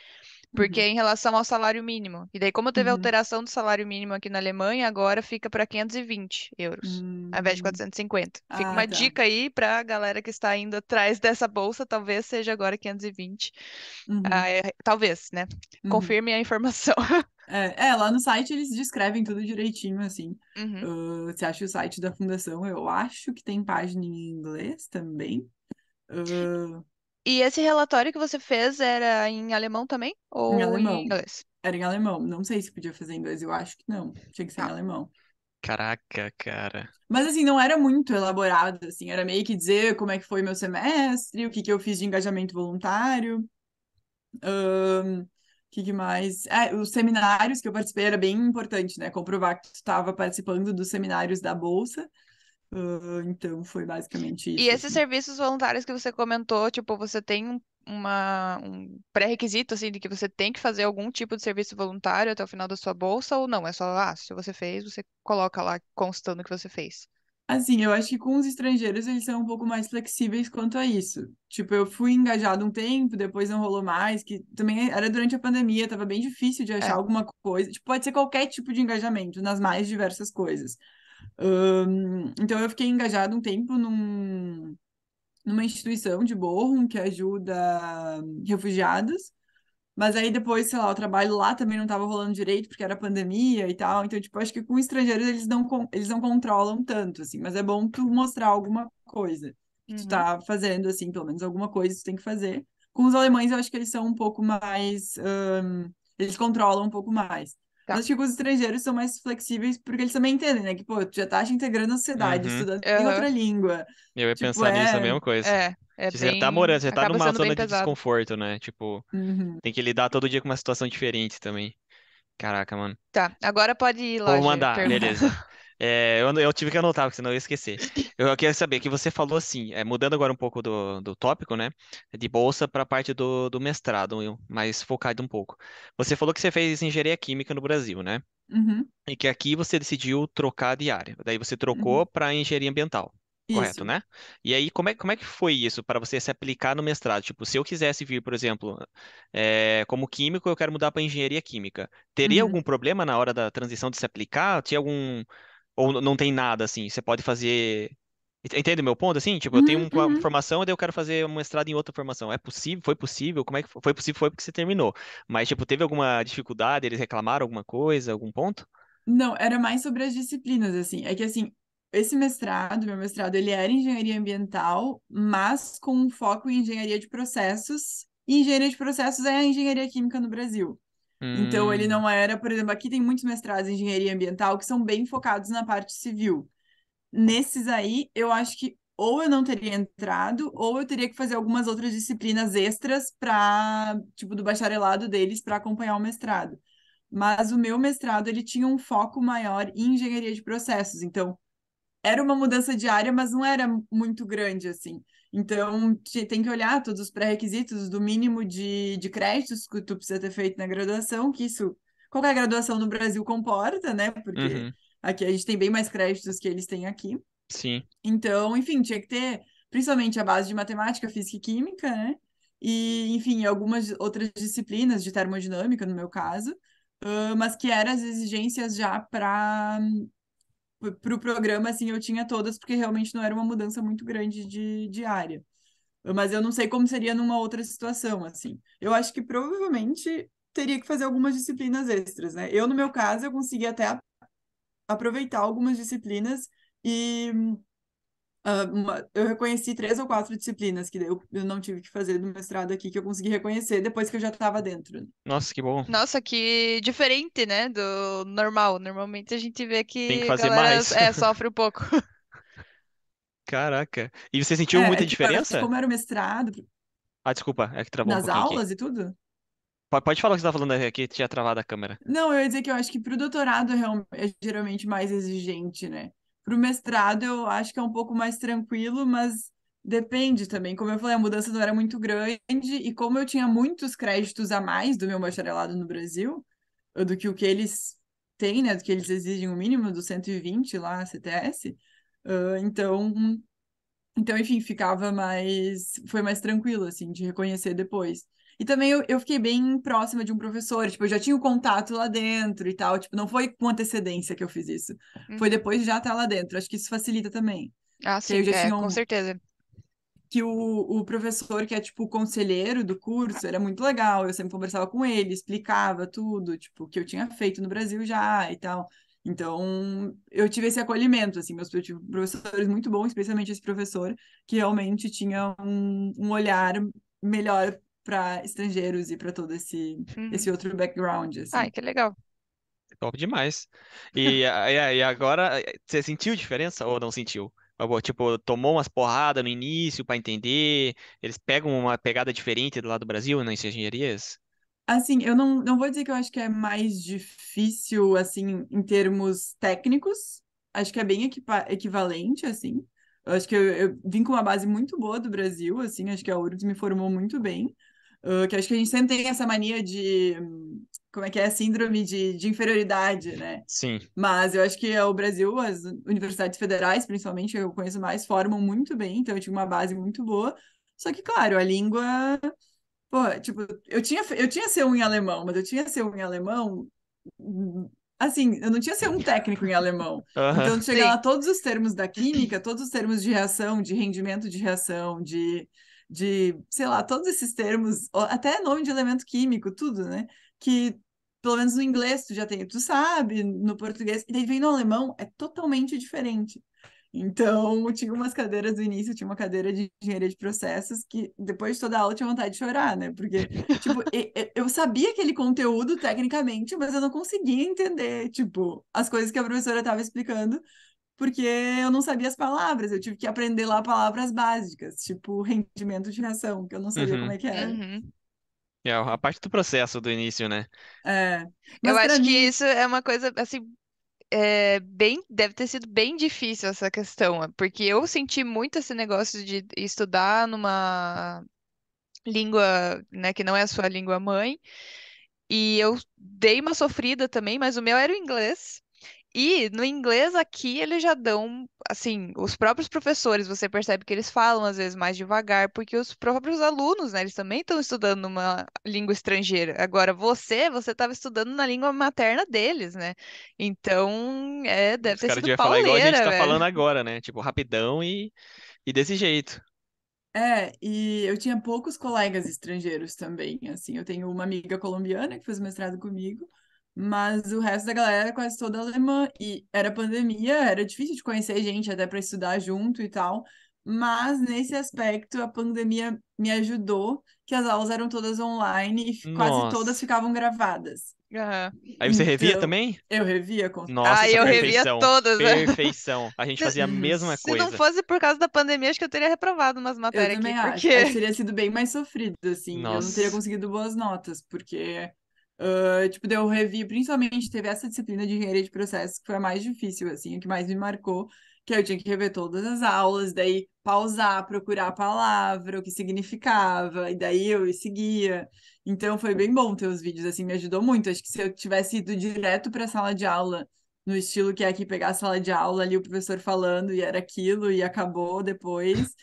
Porque é uhum, em relação ao salário mínimo. E daí, como teve uhum, alteração do salário mínimo aqui na Alemanha, agora fica para 520 euros, ao invés de hum. 450. Fica Ah, uma tá. dica aí para a galera que está indo atrás dessa bolsa, talvez seja agora 520. Uhum, Talvez, né? uhum. Confirme a informação. Lá no site eles descrevem tudo direitinho, assim. Uhum. Você acha o site da fundação? Eu acho que tem página em inglês também. Ah, E esse relatório que você fez era em alemão também? em Ou em alemão. inglês? Era em alemão. Não sei se podia fazer em inglês, eu acho que não. Tinha que ser em Tá. alemão. Caraca, cara. Mas assim, não era muito elaborado, assim, era meio que dizer como é que foi meu semestre, o que que eu fiz de engajamento voluntário, o que que mais? Os seminários que eu participei era bem importante, né? Comprovar que tu estava participando dos seminários da Bolsa. Então foi basicamente E isso, esses assim. serviços voluntários que você comentou, tipo, você tem um pré-requisito, assim, de que você tem que fazer algum tipo de serviço voluntário até o final da sua bolsa, ou não? É só, se você fez, você coloca lá constando que você fez. Assim, eu acho que com os estrangeiros eles são um pouco mais flexíveis quanto a isso. Tipo, eu fui engajado um tempo, depois não rolou mais, que também era durante a pandemia, tava bem difícil de achar É. alguma coisa. Tipo, pode ser qualquer tipo de engajamento, nas mais diversas coisas. Então eu fiquei engajado um tempo numa instituição de Bochum que ajuda refugiados, Mas aí depois, sei lá, o trabalho lá também não estava rolando direito, porque era pandemia e tal. Então, tipo, acho que com estrangeiros eles não controlam tanto, assim. Mas é bom tu mostrar alguma coisa que tu Uhum. tá fazendo, assim, pelo menos alguma coisa tu tem que fazer. Com os alemães, eu acho que eles são um pouco mais... eles controlam um pouco mais. Tá. Mas acho que os estrangeiros são mais flexíveis, porque eles também entendem, né? Que, pô, tu já tá te integrando na sociedade, Uhum. estudando em Aham. outra língua. Eu ia Tipo, pensar nisso, a mesma coisa. É Você já tá morando, bem. você tá Acaba numa sendo bem zona de pesado. desconforto, né? Tipo, Uhum. tem que lidar todo dia com uma situação diferente também. Caraca, mano. Tá, agora pode ir lá, Vou Gê, mandar, pergunta. beleza. Eu tive que anotar, porque senão eu ia esquecer. Eu queria saber que você falou assim, mudando agora um pouco do tópico, né? De bolsa para a parte do mestrado, mais focado um pouco. Você falou que você fez engenharia química no Brasil, né? Uhum. E que aqui você decidiu trocar de área. Daí você trocou Uhum. para engenharia ambiental. Correto, Isso. né? E aí, como é que foi isso para você se aplicar no mestrado? Tipo, se eu quisesse vir, por exemplo, como químico, eu quero mudar para engenharia química. Teria Uhum. algum problema na hora da transição de se aplicar? Tinha algum. Ou não tem nada assim? Você pode fazer. Entende o meu ponto? Assim, tipo, eu tenho Uhum. uma Uhum. formação e daí eu quero fazer um mestrado em outra formação. É possível? Foi possível? Como é que foi? Foi possível? Foi porque você terminou. Mas, tipo, teve alguma dificuldade? Eles reclamaram alguma coisa? Algum ponto? Não, era mais sobre as disciplinas, assim. É que, assim, esse mestrado, meu mestrado, ele era em engenharia ambiental, mas com um foco em engenharia de processos. E engenharia de processos é a engenharia química no Brasil. Então, ele Hum. não era, por exemplo, aqui tem muitos mestrados em engenharia ambiental que são bem focados na parte civil. Nesses aí, eu acho que ou eu não teria entrado, ou eu teria que fazer algumas outras disciplinas extras para, tipo, do bacharelado deles para acompanhar o mestrado. Mas o meu mestrado, ele tinha um foco maior em engenharia de processos. Então, era uma mudança de área, mas não era muito grande, assim. Então, tem que olhar todos os pré-requisitos do mínimo de créditos que tu precisa ter feito na graduação, que isso, qualquer graduação no Brasil comporta, né? Porque Uhum. aqui a gente tem bem mais créditos que eles têm aqui. Sim. Então, enfim, tinha que ter principalmente a base de matemática, física e química, né? E, enfim, algumas outras disciplinas de termodinâmica, no meu caso, mas que eram as exigências já para o programa, assim, eu tinha todas, porque realmente não era uma mudança muito grande de área. Mas eu não sei como seria numa outra situação, assim. Eu acho que provavelmente teria que fazer algumas disciplinas extras, né? Eu, no meu caso, eu consegui até aproveitar algumas disciplinas e eu reconheci 3 ou 4 disciplinas que eu não tive que fazer do mestrado aqui, que eu consegui reconhecer depois que eu já estava dentro. Nossa, que bom. Nossa, que diferente, né, do normal. Normalmente a gente vê Tem que que a fazer galera mais. sofre um pouco. Caraca. E você sentiu muita É que eu acho que diferença? como era o mestrado, Ah, desculpa, é que travou um nas pouquinho aqui. aulas e tudo, Pode falar o que você tá falando aqui, tinha travado a câmera. não, eu ia dizer que eu acho que para o doutorado é geralmente mais exigente, né? Para o mestrado eu acho que é um pouco mais tranquilo, mas depende também. Como eu falei, a mudança não era muito grande e como eu tinha muitos créditos a mais do meu bacharelado no Brasil, do que o que eles têm, né? Do que eles exigem o mínimo do 120 lá, CTS, então, enfim, foi mais tranquilo, assim, de reconhecer depois. E também eu fiquei bem próxima de um professor, tipo, eu já tinha o contato lá dentro e tal, tipo, não foi com antecedência que eu fiz isso. Foi Uhum. depois de já estar lá dentro. Acho que isso facilita também. Ah, Que aí eu sim, já tinha com um, certeza. que o professor que é, tipo, o conselheiro do curso, era muito legal. Eu sempre conversava com ele, explicava tudo, tipo, o que eu tinha feito no Brasil já e tal. Então, eu tive esse acolhimento, assim, eu tive professores muito bons, especialmente esse professor, que realmente tinha um olhar melhor para estrangeiros e para todo esse Uhum. outro background, Ai, assim. que legal. Top demais. E agora, você sentiu diferença ou não sentiu? Tipo, tomou umas porradas no início pra entender? Eles pegam uma pegada diferente do lado do Brasil nas engenharias? Assim, eu não vou dizer que eu acho que é mais difícil, assim, em termos técnicos. Acho que é bem equivalente, assim. Eu acho que eu vim com uma base muito boa do Brasil, assim. Acho que a URGS me formou muito bem. Que acho que a gente sempre tem essa mania de... Como é que é? Síndrome de inferioridade, né? Sim. Mas eu acho que o Brasil, as universidades federais, principalmente, que eu conheço mais, formam muito bem. Então, eu tinha uma base muito boa. Só que, claro, a língua... Pô, tipo, eu tinha C1 em alemão, mas eu tinha C1 em alemão, assim, eu não tinha C1 técnico em alemão. Aham. Então, tu chega Sim. lá, todos os termos da química, todos os termos de reação, de rendimento de reação, sei lá, todos esses termos, até nome de elemento químico, tudo, né? Que, pelo menos no inglês, tu já tem, tu sabe, no português, e daí vem no alemão, é totalmente diferente. Então, tinha umas cadeiras do início, tinha uma cadeira de engenharia de processos que depois de toda a aula eu tinha vontade de chorar, né? Porque, tipo, eu sabia aquele conteúdo tecnicamente, mas eu não conseguia entender, tipo, as coisas que a professora estava explicando, porque eu não sabia as palavras, eu tive que aprender lá palavras básicas, tipo rendimento de reação, que eu não sabia como Uhum. é que era. Uhum. É a parte do processo do início, né? É, Eu mas para acho que mim, isso é uma coisa, assim, deve ter sido bem difícil essa questão, porque eu senti muito esse negócio de estudar numa língua, né, que não é a sua língua mãe, e eu dei uma sofrida também, mas o meu era o inglês. E no inglês aqui eles já dão, assim, os próprios professores, você percebe que eles falam às vezes mais devagar, porque os próprios alunos, né, eles também estão estudando uma língua estrangeira. Agora você estava estudando na língua materna deles, né? Então, deve Os ter caras sido deviam falar igual a gente pauleira, tá falando velho. agora, né? Tipo, rapidão e desse jeito. e eu tinha poucos colegas estrangeiros também, assim, eu tenho uma amiga colombiana que fez mestrado comigo, mas o resto da galera é quase toda alemã, e era pandemia, era difícil de conhecer gente até para estudar junto e tal, mas nesse aspecto a pandemia me ajudou, que as aulas eram todas online e quase todas Nossa. ficavam gravadas. Aham. Aí você revia Então, também? eu revia com Nossa, Ah, isso é eu revia certeza. perfeição. todas. Perfeição. A gente fazia a Uhum. mesma Se não coisa. fosse por causa da pandemia, acho que eu teria reprovado umas Eu matérias aqui, também acho. porque. Acho que teria sido bem mais sofrido, assim. Eu não teria Nossa. conseguido boas notas, porque, tipo, daí eu revi, principalmente teve essa disciplina de engenharia de processos que foi a mais difícil, assim, o que mais me marcou, que aí eu tinha que rever todas as aulas, daí pausar, procurar a palavra, o que significava, e daí eu seguia. Então foi bem bom ter os vídeos, assim, me ajudou muito. Acho que se eu tivesse ido direto para a sala de aula, no estilo que é aqui, pegar a sala de aula ali, o professor falando, e era aquilo, e acabou depois.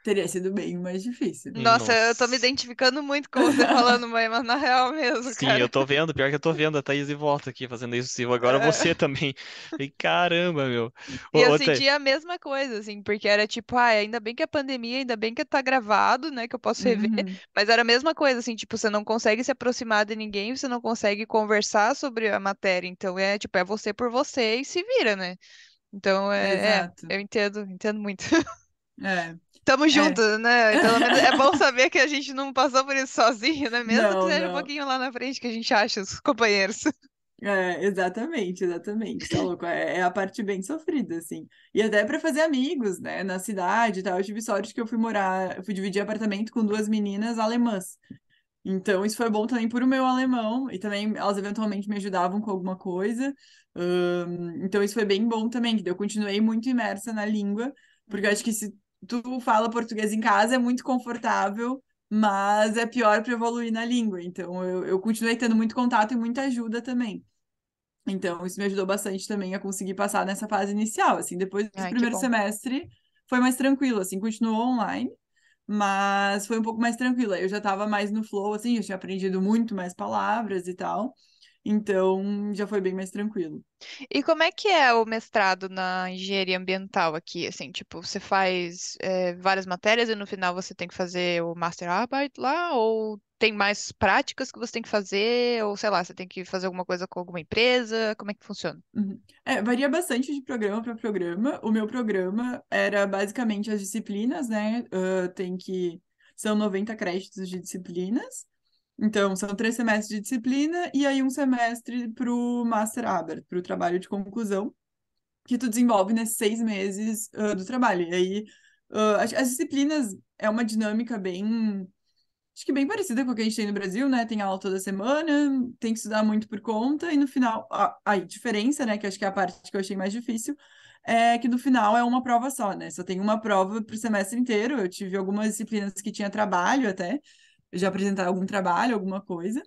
Teria sido bem mais difícil. Nossa, eu tô me Nossa. identificando muito com você falando, mãe, mas na real mesmo, Sim, eu cara. tô vendo, pior que eu tô vendo a Thaís de volta aqui fazendo isso. Silva. Agora você É. também. E caramba, meu. E eu Thaís. senti a mesma coisa, assim, porque era tipo, ainda bem que é pandemia, ainda bem que tá gravado, né, que eu posso rever, Uhum, mas era a mesma coisa, assim, tipo, você não consegue se aproximar de ninguém, você não consegue conversar sobre a matéria, então tipo, é você por você e se vira, né? Então, exato. eu entendo muito. É, Tamo é. junto, né? E pelo menos é bom saber que a gente não passou por isso sozinho, né? Mesmo que Não, seja um não. pouquinho lá na frente que a gente acha os companheiros. Exatamente, exatamente. Tá louco? É a parte bem sofrida, assim. E até para fazer amigos, né, na cidade e tal. Eu tive sorte que eu fui dividir apartamento com duas meninas alemãs. Então, isso foi bom também por o meu alemão, e também elas eventualmente me ajudavam com alguma coisa. Então, isso foi bem bom também, que daí eu continuei muito imersa na língua, porque eu acho Uhum. que se tu fala português em casa é muito confortável, mas é pior para evoluir na língua. Então, eu continuei tendo muito contato e muita ajuda também. Então, isso me ajudou bastante também a conseguir passar nessa fase inicial. Assim, depois do Ai, que primeiro bom. semestre, foi mais tranquilo, assim, continuou online. Mas foi um pouco mais tranquila. Eu já estava mais no flow, assim, já tinha aprendido muito mais palavras e tal. Então, já foi bem mais tranquilo. E como é que é o mestrado na engenharia ambiental aqui? Assim, tipo, você faz várias matérias e no final você tem que fazer o Masterarbeit lá? Ou tem mais práticas que você tem que fazer? Ou sei lá, você tem que fazer alguma coisa com alguma empresa? Como é que funciona? Uhum. Varia bastante de programa para programa. O meu programa era basicamente as disciplinas, né? Tem que. São 90 créditos de disciplinas. Então, são 3 semestres de disciplina e aí um semestre para o Master Aber, para o trabalho de conclusão, que tu desenvolve nesses 6 meses do trabalho. E aí, as disciplinas é uma dinâmica bem, acho que bem parecida com o que a gente tem no Brasil, né? Tem aula toda semana, tem que estudar muito por conta, e no final, a diferença, né, que acho que é a parte que eu achei mais difícil, é que no final é uma prova só, né? Só tem uma prova pro semestre inteiro. Eu tive algumas disciplinas que tinha trabalho até, eu já apresentar algum trabalho, alguma coisa,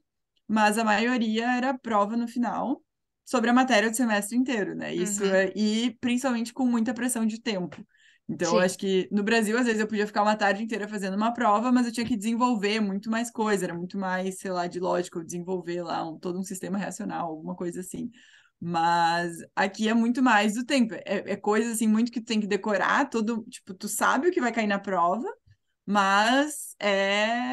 mas a maioria era prova no final sobre a matéria do semestre inteiro, né? Uhum, E principalmente com muita pressão de tempo. Então, eu sim. acho que no Brasil, às vezes, eu podia ficar uma tarde inteira fazendo uma prova, mas eu tinha que desenvolver muito mais coisa, era muito mais, sei lá, de lógica, eu desenvolver lá todo um sistema reacional, alguma coisa assim. Mas aqui é muito mais do tempo, é coisa assim, muito que tu tem que decorar, todo, tipo, tu sabe o que vai cair na prova, Mas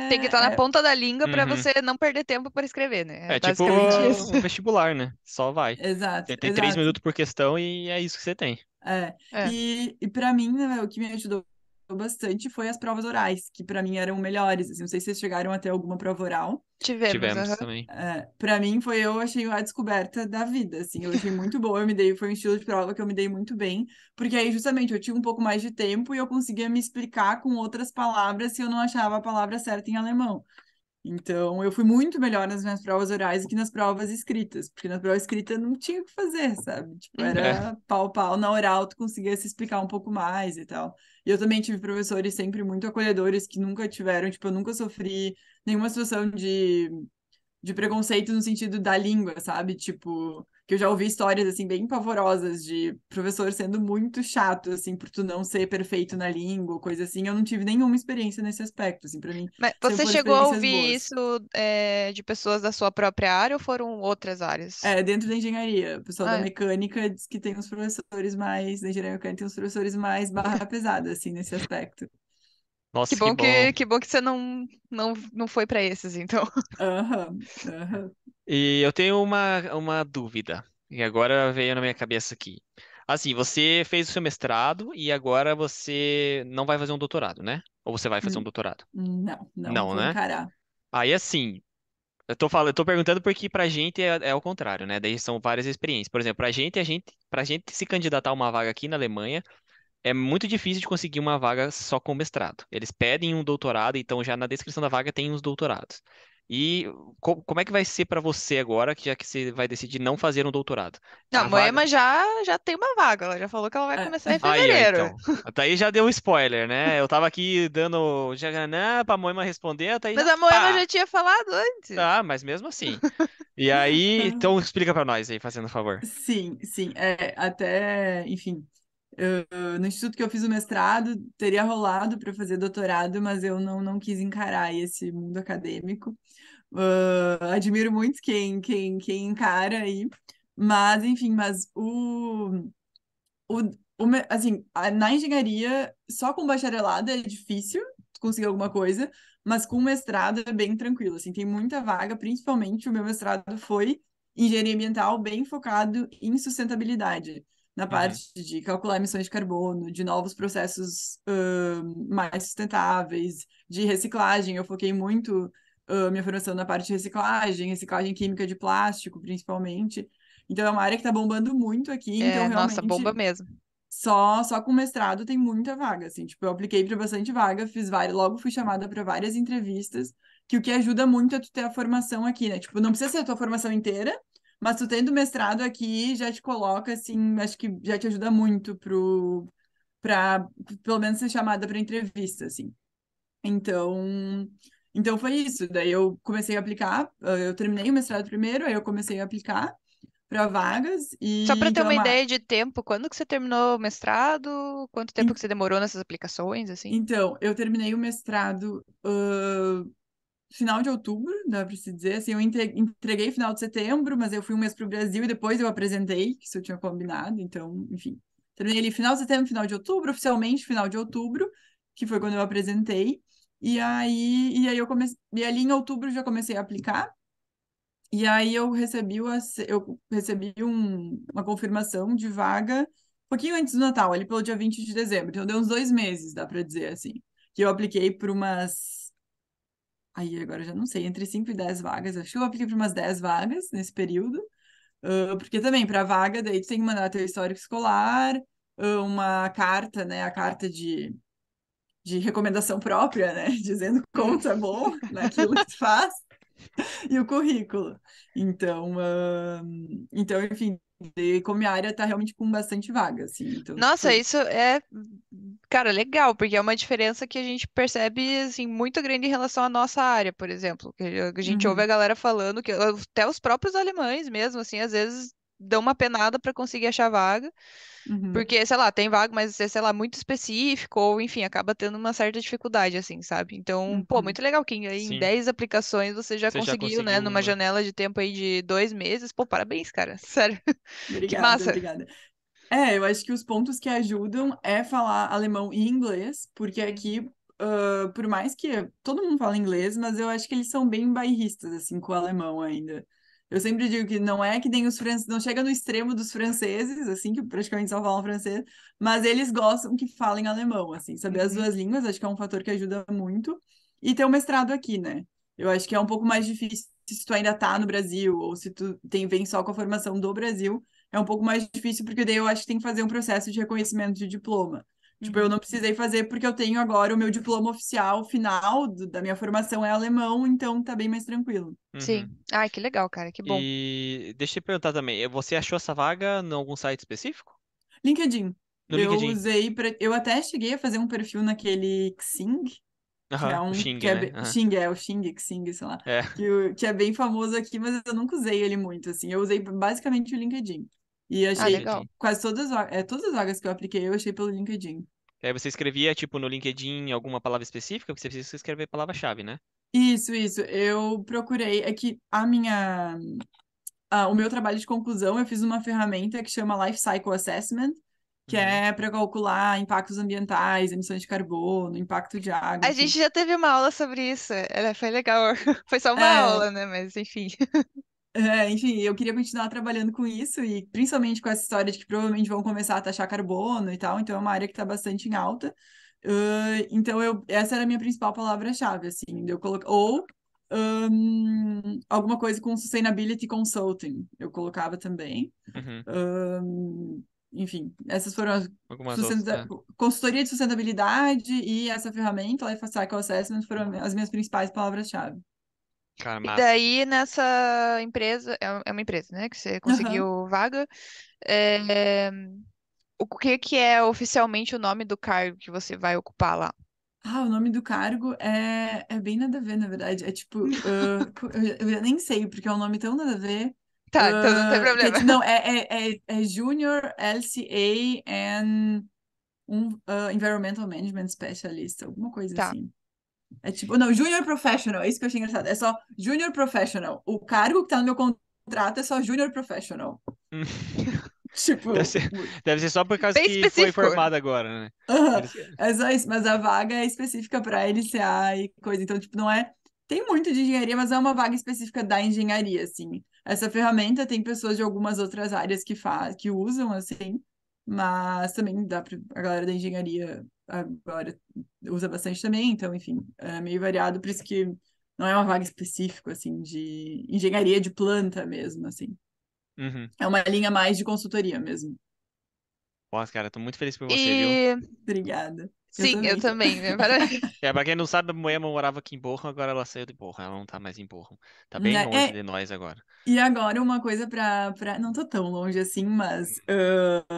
Tem que estar na ponta da língua para Uhum. você não perder tempo para escrever, né? É É tipo basicamente isso. o vestibular, né? Só vai. exato, Você tem três exato. minutos por questão e é isso que você tem. É. É, E para mim, né, o que me ajudou bastante foi as provas orais, que para mim eram melhores. Assim, não sei se vocês chegaram a ter alguma prova oral. tivemos, Tivemos aham. também. Para mim foi, eu achei a descoberta da vida, assim, eu achei muito boa, eu me dei, foi um estilo de prova que eu me dei muito bem, porque aí justamente eu tinha um pouco mais de tempo e eu conseguia me explicar com outras palavras se eu não achava a palavra certa em alemão. Então, eu fui muito melhor nas minhas provas orais do que nas provas escritas, porque na prova escrita não tinha o que fazer, sabe? Tipo, Uhum. É. era pau a pau. Na oral, tu conseguia se explicar um pouco mais e tal. E eu também tive professores sempre muito acolhedores que nunca tiveram, tipo, eu nunca sofri nenhuma situação de preconceito no sentido da língua, sabe? Tipo, que eu já ouvi histórias, assim, bem pavorosas de professor sendo muito chato, assim, por tu não ser perfeito na língua, coisa assim. Eu não tive nenhuma experiência nesse aspecto, assim, pra mim Mas sempre você foram chegou a experiências ouvir boas. isso de pessoas da sua própria área ou foram outras áreas? É, dentro da engenharia, o pessoal da Ah, é. mecânica diz que tem uns professores mais, da engenharia mecânica tem uns professores mais barra pesada, assim, nesse aspecto. Nossa, que bom. Que bom que você não foi para esses, então. Aham, aham. E eu tenho uma dúvida, e agora veio na minha cabeça aqui. Assim, você fez o seu mestrado e agora você não vai fazer um doutorado, né? Ou você vai fazer um doutorado? Não, não Não, vou né? encarar. Aí assim, eu tô perguntando porque pra gente é o contrário, né? Daí são várias experiências. Por exemplo, pra gente se candidatar a uma vaga aqui na Alemanha, é muito difícil de conseguir uma vaga só com mestrado. Eles pedem um doutorado, então já na descrição da vaga tem os doutorados. E como é que vai ser para você agora, que já que você vai decidir não fazer um doutorado? Não, a A vaga. Moema já tem uma vaga, ela já falou que ela vai É, começar em Aí, ó, fevereiro. então. Até aí já deu um spoiler, né? Eu tava aqui dando Jaganã pra Moema responder, até aí Mas já. a Moema já Pá! tinha falado antes. Tá, mas mesmo assim. E aí, então explica pra nós aí, fazendo um favor. sim, sim, até, enfim, no instituto que eu fiz o mestrado, teria rolado para fazer doutorado, mas eu não quis encarar esse mundo acadêmico. Admiro muito quem encara aí, mas, enfim, o, assim, na engenharia, só com bacharelado é difícil conseguir alguma coisa, mas com mestrado é bem tranquilo, assim, tem muita vaga, principalmente o meu mestrado foi engenharia ambiental bem focado em sustentabilidade, na Uhum, parte de calcular emissões de carbono, de novos processos mais sustentáveis, de reciclagem, eu foquei muito minha formação na parte de reciclagem, reciclagem química de plástico, principalmente. Então, é uma área que está bombando muito aqui, então É, nossa, bomba realmente mesmo. só com mestrado tem muita vaga, assim, tipo, eu apliquei para bastante vaga, fiz várias, logo fui chamada para várias entrevistas, que o que ajuda muito é tu ter a formação aqui, né? Tipo, não precisa ser a tua formação inteira, mas tu tendo mestrado aqui já te coloca, assim, acho que já te ajuda muito para pelo menos ser chamada para entrevista, assim. Então, então foi isso. Daí eu comecei a aplicar, eu terminei o mestrado primeiro, aí eu comecei a aplicar para vagas Só e para ter então é uma uma ideia de tempo, quando que você terminou o mestrado? Quanto tempo que você demorou nessas aplicações, assim? então, eu terminei o mestrado final de outubro, dá para se dizer. Assim, eu entreguei final de setembro, mas eu fui um mês para o Brasil e depois eu apresentei, que isso eu tinha combinado. Então, enfim, terminei ali final de setembro, final de outubro, oficialmente final de outubro, que foi quando eu apresentei. E aí eu comecei, e ali em outubro eu já comecei a aplicar. E aí eu recebi uma confirmação de vaga um pouquinho antes do Natal, ali pelo dia 20 de dezembro. Então deu uns 2 meses, dá para dizer assim. Que eu apliquei por umas. Aí agora eu já não sei, entre 5 e 10 vagas. Acho que eu apliquei para umas 10 vagas nesse período. Porque também, para vaga, daí tu tem que mandar teu histórico escolar, uma carta, né? A carta de recomendação própria, né? Dizendo como tu é bom naquilo que tu faz. E o currículo. Então, então enfim, como minha área está realmente com bastante vaga, assim, então, Nossa, tipo, isso é, cara, legal, porque é uma diferença que a gente percebe, assim, muito grande em relação à nossa área, por exemplo. Que a gente ouve a uhum, galera falando que até os próprios alemães mesmo, assim, às vezes dão uma penada para conseguir achar vaga. uhum, Porque, sei lá, tem vaga, mas é, sei lá, muito específico, ou enfim, acaba tendo uma certa dificuldade, assim, sabe? Então, pô, uhum. muito legal que aí em sim. 10 aplicações você já Você já conseguiu, né, conseguiu numa uma. janela de tempo aí de 2 meses. Pô, parabéns, cara. Sério. Que Obrigada, massa. obrigada. Eu acho que os pontos que ajudam é falar alemão e inglês, porque aqui por mais que todo mundo fala inglês, mas eu acho que eles são bem bairristas, assim, com o alemão ainda. Eu sempre digo que não é que nem os franceses, não chega no extremo dos franceses, assim, que praticamente só falam francês, mas eles gostam que falem alemão, assim, saber as Uhum. duas línguas, acho que é um fator que ajuda muito. E ter um mestrado aqui, né? Eu acho que é um pouco mais difícil se tu ainda tá no Brasil, ou se tu vem só com a formação do Brasil, é um pouco mais difícil, porque daí eu acho que tem que fazer um processo de reconhecimento de diploma. Tipo, eu Uhum. não precisei fazer porque eu tenho agora o meu diploma oficial final da minha formação é alemão, então tá bem mais tranquilo. Uhum. Sim. Ai, que legal, cara, que bom. E deixa eu te perguntar também, você achou essa vaga em algum site específico? LinkedIn. No Eu LinkedIn? usei para. Eu até cheguei a fazer um perfil naquele Xing, que é Aham, o um. Xing, Que é né? Aham. Xing, é o Xing, Xing, sei lá. É. Que é bem famoso aqui, mas eu nunca usei ele muito, assim. Eu usei basicamente o LinkedIn. E Ah, achei legal. LinkedIn. quase todas as vagas que eu apliquei, eu achei pelo LinkedIn. Aí você escrevia, tipo, no LinkedIn alguma palavra específica, porque você precisa escrever palavra-chave, né? Isso. Eu procurei. É que o meu trabalho de conclusão, eu fiz uma ferramenta que chama Life Cycle Assessment, que Uhum. é para calcular impactos ambientais, emissões de carbono, impacto de água, A enfim. gente já teve uma aula sobre isso. Foi legal. Foi só uma É, aula, né? Mas enfim. enfim, eu queria continuar trabalhando com isso e principalmente com essa história de que provavelmente vão começar a taxar carbono e tal, então é uma área que está bastante em alta. Então essa era a minha principal palavra-chave, assim, ou alguma coisa com sustainability consulting, eu colocava também. Uhum. Enfim, essas foram as Algumas outras. consultoria de sustentabilidade e essa ferramenta, Life Cycle Assessment, foram as minhas principais palavras-chave. Cara, E massa. daí, nessa empresa, é uma empresa, né? Que você Aham. conseguiu vaga. é, O que que é oficialmente o nome do cargo que você vai ocupar lá? O nome do cargo é bem nada a ver, na verdade. É tipo, eu nem sei, porque é um nome tão nada a ver. Tá, então não tem problema. Não, é Junior LCA and Environmental Management Specialist, alguma coisa Tá. assim. É tipo, não, Junior Professional, é isso que eu achei engraçado. É só Junior Professional. O cargo que tá no meu contrato é só Junior Professional. Hum. Deve Tipo, ser, deve ser só por causa Bem que foi específico. formado agora, né? aham, Eles- é só isso. Mas a vaga é específica para LCA e coisa. Então, tipo, não é. Tem muito de engenharia, mas é uma vaga específica da engenharia, assim. Essa ferramenta tem pessoas de algumas outras áreas que usam, assim, mas também dá pra, a galera da engenharia agora usa bastante também, então, enfim, é meio variado, por isso que não é uma vaga específica, assim, de engenharia de planta mesmo, assim. Uhum. É uma linha mais de consultoria mesmo. Nossa, cara, tô muito feliz por você, viu? E Obrigada. Eu sim, eu também tô. também, né? Parabéns. Pra quem não sabe, a Moema morava aqui em Borrom, agora ela saiu de Borrom. Ela não tá mais em Borrom. Tá bem longe É, de nós agora. e agora uma coisa pra... Não tô tão longe assim, mas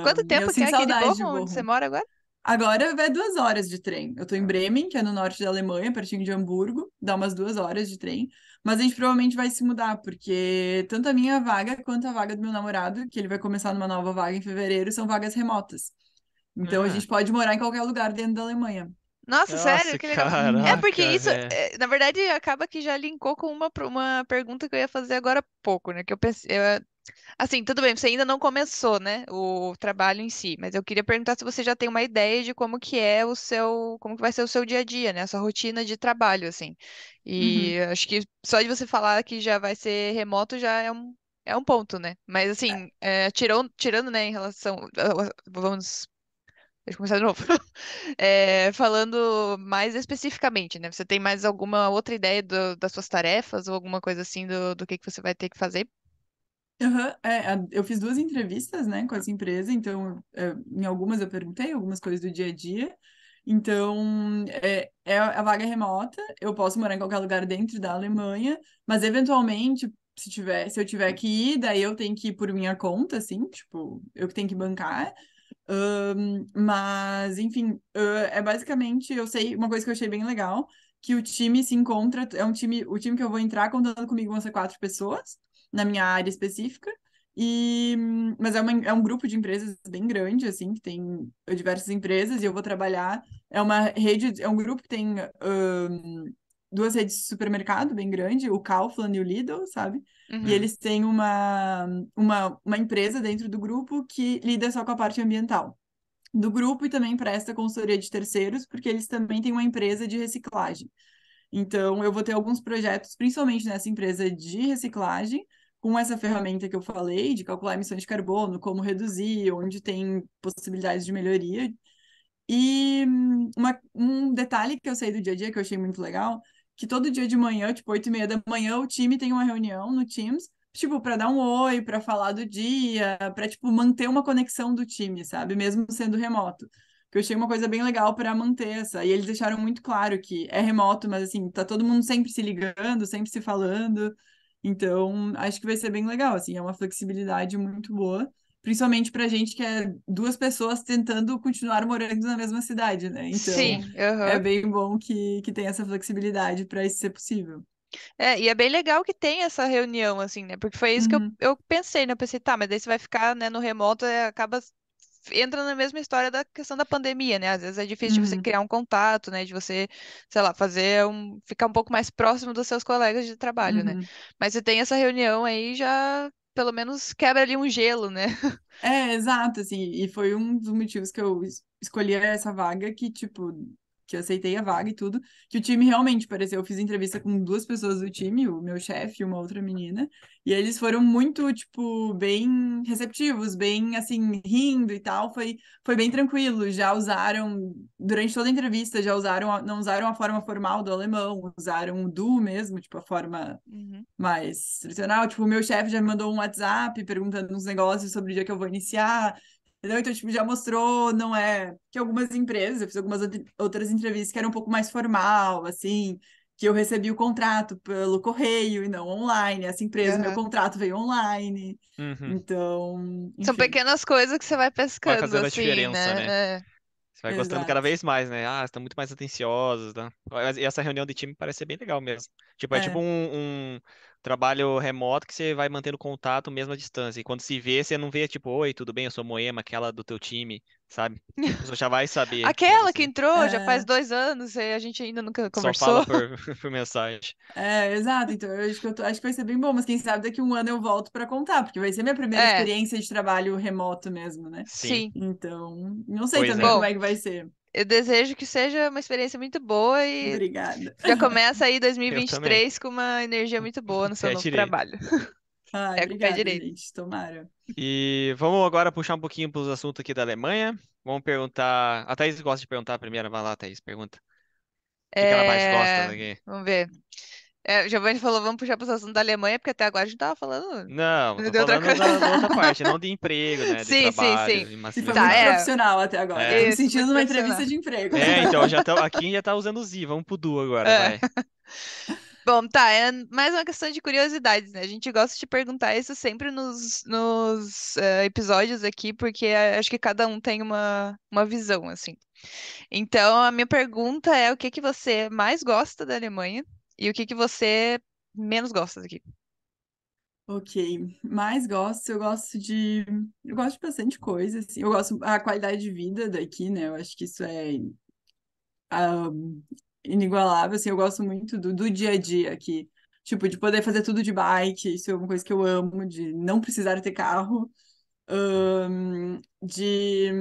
Quanto eu tempo que é sinto aqui de saudade de Borrom, onde você Bochum. mora agora? Agora vai 2 horas de trem. Eu tô em Bremen, que é no norte da Alemanha, pertinho de Hamburgo. Dá umas 2 horas de trem. Mas a gente provavelmente vai se mudar, porque tanto a minha vaga quanto a vaga do meu namorado, que ele vai começar numa nova vaga em fevereiro, são vagas remotas. Então a Ah, gente pode morar em qualquer lugar dentro da Alemanha. Nossa, sério? nossa, Que legal. É porque caraca, isso, velho. na verdade, acaba que já linkou com uma pergunta que eu ia fazer agora há pouco, né? Que eu pensei, assim, tudo bem, você ainda não começou, né, o trabalho em si, mas eu queria perguntar se você já tem uma ideia de como que é como que vai ser o seu dia a dia, né, a sua rotina de trabalho, assim. Uhum. E acho que só de você falar que já vai ser remoto já é um ponto, né? Mas assim, tirando, né, em relação, deixa eu começar de novo. Falando mais especificamente, né? Você tem mais alguma outra ideia das suas tarefas ou alguma coisa assim do que você vai ter que fazer? Aham, eu fiz 2 entrevistas, né, com essa empresa, então em algumas eu perguntei algumas coisas do dia a dia. Então, é a vaga remota, eu posso morar em qualquer lugar dentro da Alemanha, mas eventualmente, se eu tiver que ir, daí eu tenho que ir por minha conta, assim, tipo, eu que tenho que bancar. Mas, enfim, é basicamente, eu sei, uma coisa que eu achei bem legal, que o time se encontra, o time que eu vou entrar contando comigo vão ser 4 pessoas, na minha área específica, mas é um grupo de empresas bem grande, assim, que tem diversas empresas, e eu vou trabalhar, é uma rede, é um grupo que tem 2 redes de supermercado bem grande, o Kaufland e o Lidl, sabe? E Uhum. Uhum. eles têm uma empresa dentro do grupo que lida só com a parte ambiental. do grupo e também presta consultoria de terceiros, porque eles também têm uma empresa de reciclagem. Então, eu vou ter alguns projetos, principalmente nessa empresa de reciclagem, com essa ferramenta que eu falei, de calcular emissões de carbono, como reduzir, onde tem possibilidades de melhoria. E um detalhe que eu sei do dia a dia, que eu achei muito legal, que todo dia de manhã, tipo, 8h30 da manhã, o time tem uma reunião no Teams, tipo, para dar um oi, para falar do dia, para, tipo, manter uma conexão do time, sabe? Mesmo sendo remoto. Que eu achei uma coisa bem legal para manter essa. E eles deixaram muito claro que é remoto, mas, assim, tá todo mundo sempre se ligando, sempre se falando. Então, acho que vai ser bem legal, assim, é uma flexibilidade muito boa. Principalmente pra gente que é duas pessoas tentando continuar morando na mesma cidade, né? Então, Sim, é aham. bem bom que tenha essa flexibilidade para isso ser possível. E é bem legal que tem essa reunião, assim, né? Porque foi isso que Uhum, eu pensei, né? Eu pensei, tá, mas daí você vai ficar, né, no remoto, acaba entra na mesma história da questão da pandemia, né? Às vezes é difícil de você uhum, criar um contato, né? De você, sei lá, ficar um pouco mais próximo dos seus colegas de trabalho, né? uhum. Mas você tem essa reunião aí, já pelo menos quebra ali um gelo, né? É, exato, assim, e foi um dos motivos que eu escolhi essa vaga, que, tipo, que eu aceitei a vaga e tudo, que o time realmente pareceu, eu fiz entrevista com duas pessoas do time, o meu chefe e uma outra menina, e eles foram muito, tipo, bem receptivos, bem, assim, rindo e tal, foi bem tranquilo, já usaram, durante toda a entrevista, já usaram, não usaram a forma formal do alemão, usaram o du mesmo, tipo, a forma Uhum. mais tradicional. Tipo, o meu chefe já me mandou um WhatsApp perguntando uns negócios sobre o dia que eu vou iniciar. Entendeu? Então, tipo, já mostrou, não é... Que algumas empresas, eu fiz algumas outras entrevistas que eram um pouco mais formal, assim, que eu recebi o contrato pelo correio e não online. Essa empresa, meu Aham. contrato veio online. Uhum. Então, São enfim, pequenas coisas que você vai Vai pescando, fazendo a assim, diferença, né? né? Você vai gostando cada exato. vez mais, né? Ah, estão muito mais atenciosos, né? E essa reunião de time parece ser bem legal mesmo. Tipo, é tipo É. um trabalho remoto que você vai mantendo contato mesmo à distância. E quando se vê, você não vê, tipo, oi, tudo bem, eu sou Moema, aquela do teu time, sabe? A pessoa já vai saber que é Aquela que você. entrou já faz É, 2 anos e a gente ainda nunca Só fala conversou. por mensagem. exato. Então, eu acho que acho que vai ser bem bom, mas quem sabe daqui a um ano eu volto para contar, porque vai ser minha primeira É, experiência de trabalho remoto mesmo, né? Sim, sim. Então, não sei pois também é. como Bom, é que vai ser. eu desejo que seja uma experiência muito boa e Obrigada. já começa aí Eu também. 2023 com uma energia muito boa no seu Pé novo direito. trabalho. Ai, É com o pé obrigada, direito. gente. Tomara. E vamos agora puxar um pouquinho para os assuntos aqui da Alemanha. Vamos perguntar. A Thaís gosta de perguntar primeiro. Vai lá, Thaís, pergunta. O que que ela mais gosta daqui? Vamos ver. O Giovanni falou, vamos puxar para os assuntos da Alemanha, porque até agora a gente tava falando Não, tô de outra falando coisa. da outra parte, não de emprego, né? De Sim, sim, sim. trabalho, de E foi Tá, muito masculinidade. profissional até agora. Eu tô É, me isso, sentindo muito numa profissional. entrevista de emprego. então, aqui já tá usando o Z, vamos pro Du agora, É. vai. Bom, tá, é mais uma questão de curiosidades, né? A gente gosta de perguntar isso sempre nos episódios aqui, porque acho que cada um tem uma visão, assim. Então, a minha pergunta é o que que você mais gosta da Alemanha e o que que você menos gosta daqui? Ok, mais gosto, eu gosto de bastante coisa, assim, eu gosto a qualidade de vida daqui, né, eu acho que isso é ah, inigualável, assim, eu gosto muito do dia a dia aqui, tipo, de poder fazer tudo de bike, isso é uma coisa que eu amo, de não precisar ter carro, de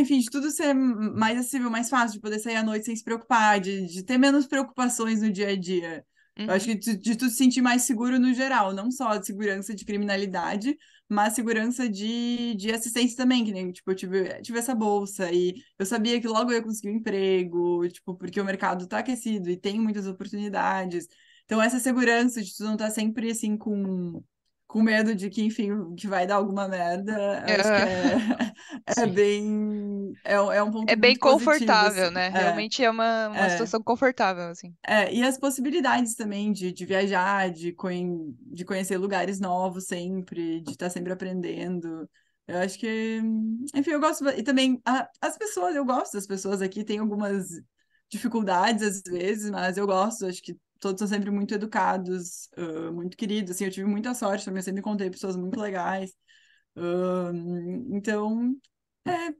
enfim, de tudo ser mais acessível, mais fácil, de poder sair à noite sem se preocupar, de ter menos preocupações no dia a dia. Eu acho Uhum, que de tu se sentir mais seguro no geral, não só de segurança de criminalidade, mas segurança de assistência também, que nem, tipo, tive essa bolsa e eu sabia que logo eu ia conseguir um emprego, tipo, porque o mercado tá aquecido e tem muitas oportunidades. Então, essa segurança de tu não estar sempre, assim, com medo de que, enfim, que vai dar alguma merda, eu acho que aham. é Sim. bem. É um É ponto bem muito positivo, confortável, assim. né? Realmente é uma É. situação confortável, assim. E as possibilidades também de viajar, de conhecer lugares novos sempre, de estar sempre aprendendo. Eu acho que. Enfim, eu gosto. E também as pessoas, eu gosto das pessoas aqui, tem algumas dificuldades às vezes, mas eu gosto, acho que todos são sempre muito educados, muito queridos. Assim, eu tive muita sorte também, eu sempre encontrei pessoas muito legais. Então,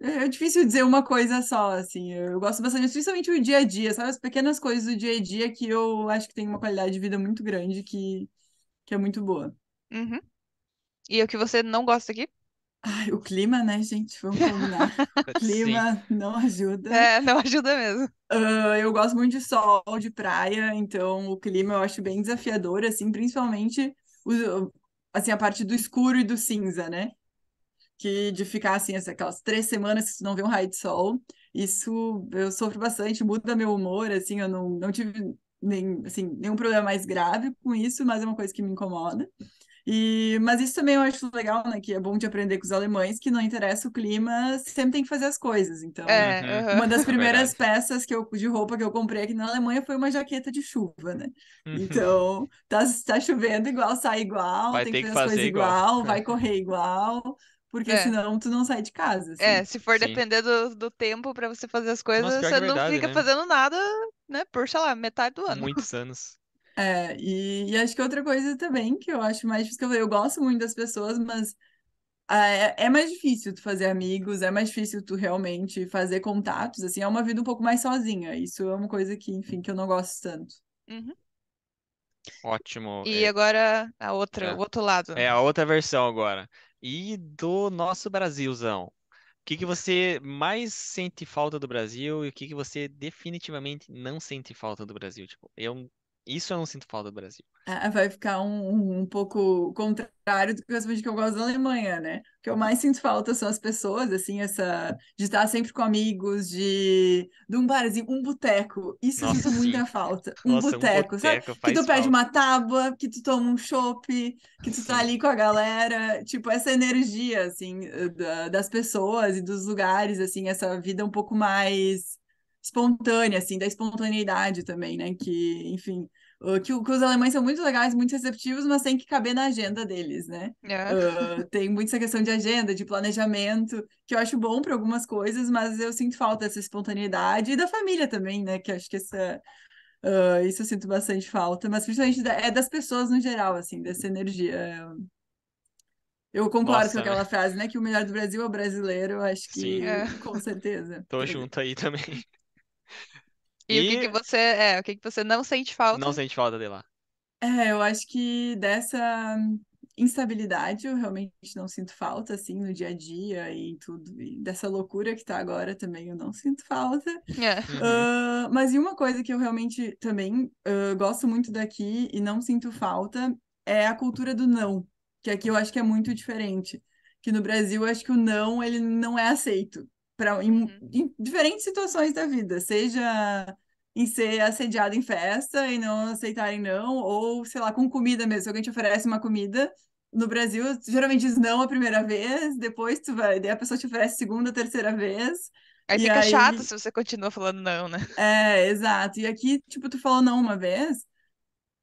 é difícil dizer uma coisa só, assim. Eu gosto bastante, principalmente o dia a dia, sabe? As pequenas coisas do dia a dia que eu acho que tem uma qualidade de vida muito grande que é muito boa. Uhum. E o que você não gosta aqui? Ai, o clima, né, gente? Vamos combinar. O Sim. clima não ajuda. É, não ajuda mesmo. Eu gosto muito de sol, de praia, então o clima eu acho bem desafiador, assim, principalmente assim, a parte do escuro e do cinza, né? Que de ficar assim, aquelas 3 semanas que tu não vê um raio de sol, isso eu sofro bastante, muda meu humor, assim, eu não tive assim, nenhum problema mais grave com isso, mas é uma coisa que me incomoda. Mas isso também eu acho legal, né? Que é bom de aprender com os alemães, que não interessa o clima, sempre tem que fazer as coisas. Então, É, Uhum. uma das É primeiras verdade. peças de roupa que eu comprei aqui na Alemanha foi uma jaqueta de chuva, né? Então, tá chovendo igual, sai igual, Vai tem que ter que fazer as coisas fazer igual. igual, vai correr igual, porque é. senão tu não sai de casa, É, assim. se for Sim. depender do tempo pra você fazer as Nossa, coisas, pior que você é não verdade, fica né? fazendo nada, né, por, sei lá, metade do ano. Muitos anos. E acho que outra coisa também que eu acho mais difícil, que eu gosto muito das pessoas, mas é mais difícil tu fazer amigos, é mais difícil tu realmente fazer contatos, assim, é uma vida um pouco mais sozinha. Isso é uma coisa que, enfim, que eu não gosto tanto. Uhum. Ótimo. E agora a outra, o É, outro lado. é a outra versão agora. E do nosso Brasilzão. O que que você mais sente falta do Brasil e o que que você definitivamente não sente falta do Brasil? Tipo, isso eu não sinto falta do Brasil. Vai ficar um pouco contrário do que eu gosto da Alemanha, né? O que eu mais sinto falta são as pessoas, assim, essa de estar sempre com amigos, de um barzinho, um boteco. Isso eu Nossa, sinto sim. muita falta. Um Nossa, um boteco, sabe? boteco Que tu faz pede falta. uma tábua, que tu toma um chopp, que tu tá Sim. ali com a galera. Tipo, essa energia, assim, das pessoas e dos lugares, assim, essa vida um pouco mais espontânea, assim, da espontaneidade também, né? Que, enfim. Que os alemães são muito legais, muito receptivos, mas tem que caber na agenda deles, né? É. Tem muito essa questão de agenda, de planejamento, que eu acho bom para algumas coisas, mas eu sinto falta dessa espontaneidade e da família também, né? Que acho que isso eu sinto bastante falta, mas principalmente é das pessoas no geral, assim, dessa energia. Eu concordo com Nossa, aquela frase, né? Que o melhor do Brasil é o brasileiro, eu acho sim. É. que com certeza. Tô junto aí também. E o que que E você não sente falta? não sente falta de lá. Eu acho que dessa instabilidade eu realmente não sinto falta, assim, no dia a dia e tudo. E dessa loucura que tá agora também eu não sinto falta. É. Uhum. Mas e uma coisa que eu realmente também gosto muito daqui e não sinto falta é a cultura do não, que aqui eu acho que é muito diferente. Que no Brasil eu acho que o não, ele não é aceito Uhum. em diferentes situações da vida, seja em ser assediado em festa e não aceitarem não, ou sei lá, com comida mesmo. Se alguém te oferece uma comida, no Brasil, tu geralmente diz não a primeira vez, depois tu vai, daí a pessoa te oferece segunda, terceira vez, Aí e fica chato aí se você continua falando não, né? exato. E aqui, tipo, tu falou não uma vez,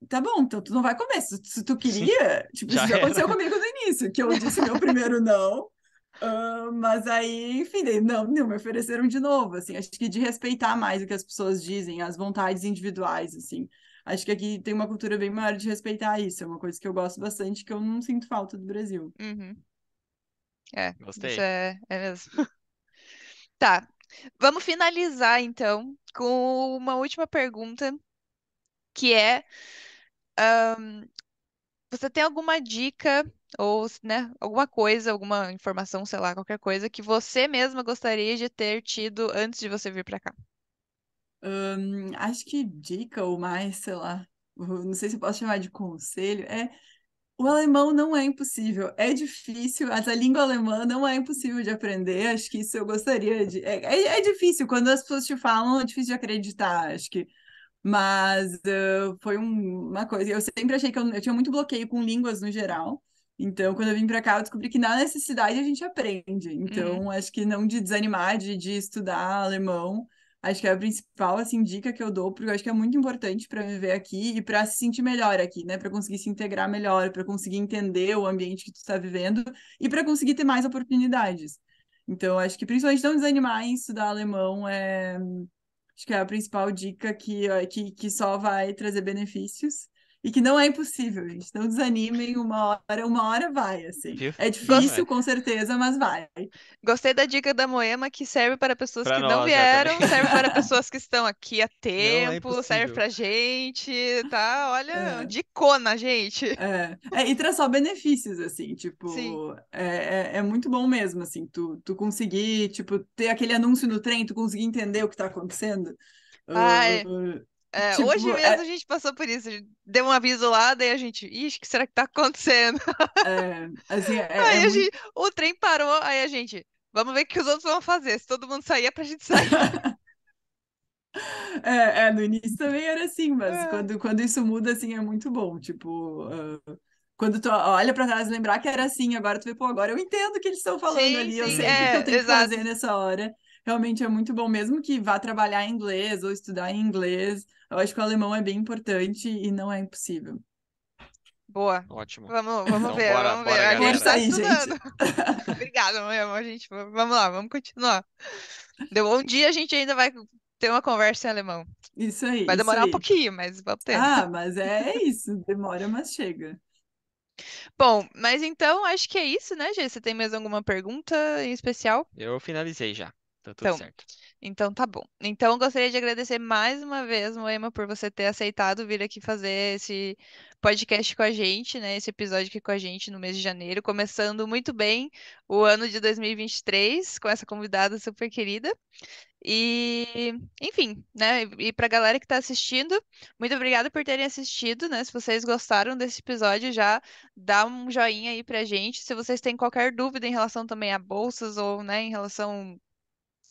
tá bom, então tu não vai comer. Se tu Sim, queria, tipo, já isso já era. aconteceu comigo no início, que eu disse meu primeiro não. Mas aí, enfim, daí não me ofereceram de novo, assim, acho que de respeitar mais o que as pessoas dizem, as vontades individuais, assim. Acho que aqui tem uma cultura bem maior de respeitar isso, é uma coisa que eu gosto bastante, que eu não sinto falta do Brasil. Uhum. É, isso Gostei. é mesmo. Tá. Vamos finalizar então com uma última pergunta, que é, você tem alguma dica ou, né, alguma coisa, alguma informação, sei lá, qualquer coisa que você mesma gostaria de ter tido antes de você vir pra cá? Acho que dica ou mais, sei lá, não sei se eu posso chamar de conselho, o alemão não é impossível, é difícil, mas a língua alemã não é impossível de aprender, acho que isso eu gostaria de... É difícil, quando as pessoas te falam, é difícil de acreditar, acho que... Mas foi uma coisa, eu sempre achei que eu tinha muito bloqueio com línguas no geral, então quando eu vim para cá eu descobri que na necessidade a gente aprende, Uhum, então acho que não de desanimar de estudar alemão, acho que é a principal assim, dica que eu dou, porque eu acho que é muito importante para viver aqui e para se sentir melhor aqui, né, para conseguir se integrar melhor, para conseguir entender o ambiente que tu está vivendo e para conseguir ter mais oportunidades. Então, acho que principalmente não desanimar em estudar alemão acho que é a principal dica que só vai trazer benefícios. e que não é impossível, gente. Não desanimem, uma hora vai, assim. Viu? É Não Gos- é. difícil, com certeza, mas vai. Gostei da dica da Moema, que serve para pessoas Pra que não nós, já também. vieram, serve para pessoas que estão aqui há Não é tempo, serve impossível. pra gente, tá? Olha, É. dicona, gente. E traz só benefícios, assim, Sim. tipo, é muito bom mesmo, assim, tu conseguir, tipo, ter aquele anúncio no trem, tu conseguir entender o que tá acontecendo. Ai, Uh, hoje tipo, mesmo a gente passou por isso. Deu um aviso lá, daí a gente, ixi, o que será que tá acontecendo? assim, é Aí muito. o trem parou, aí a gente, vamos ver o que os outros vão fazer. Se todo mundo sair, é pra gente sair. No início também era assim, mas Ah, quando isso muda, assim, é muito bom, tipo, quando tu olha pra trás e lembrar que era assim, agora tu vê, pô, agora eu entendo o que eles estão falando sim, ali, eu sim, sei o que que eu Uhum. tenho que exato. fazer nessa hora. Realmente é muito bom, mesmo que vá trabalhar em inglês ou estudar em inglês, eu acho que o alemão é bem importante e não é impossível. Boa. Ótimo. Vamos Então, ver, bora, vamos ver. bora, A gente galera. Força tá aí, estudando. gente. Obrigada, Moema. Vamos lá, vamos continuar. Deu um dia a gente ainda vai ter uma conversa em alemão. Isso aí, Vai isso demorar um aí. pouquinho, mas vamos ter. Ah, mas é isso, demora, mas chega. Bom, mas então acho que é isso, né, Gê? Você tem mais alguma pergunta em especial? Eu finalizei já. Tá tudo Então, certo. então tá bom. Então, eu gostaria de agradecer mais uma vez, Moema, por você ter aceitado vir aqui fazer esse podcast com a gente, né? Esse episódio aqui com a gente no mês de janeiro, começando muito bem o ano de 2023 com essa convidada super querida. E, enfim, né? E pra galera que tá assistindo, muito obrigada por terem assistido, né? Se vocês gostaram desse episódio, já dá um joinha aí pra gente. Se vocês têm qualquer dúvida em relação também a bolsas ou, né, em relação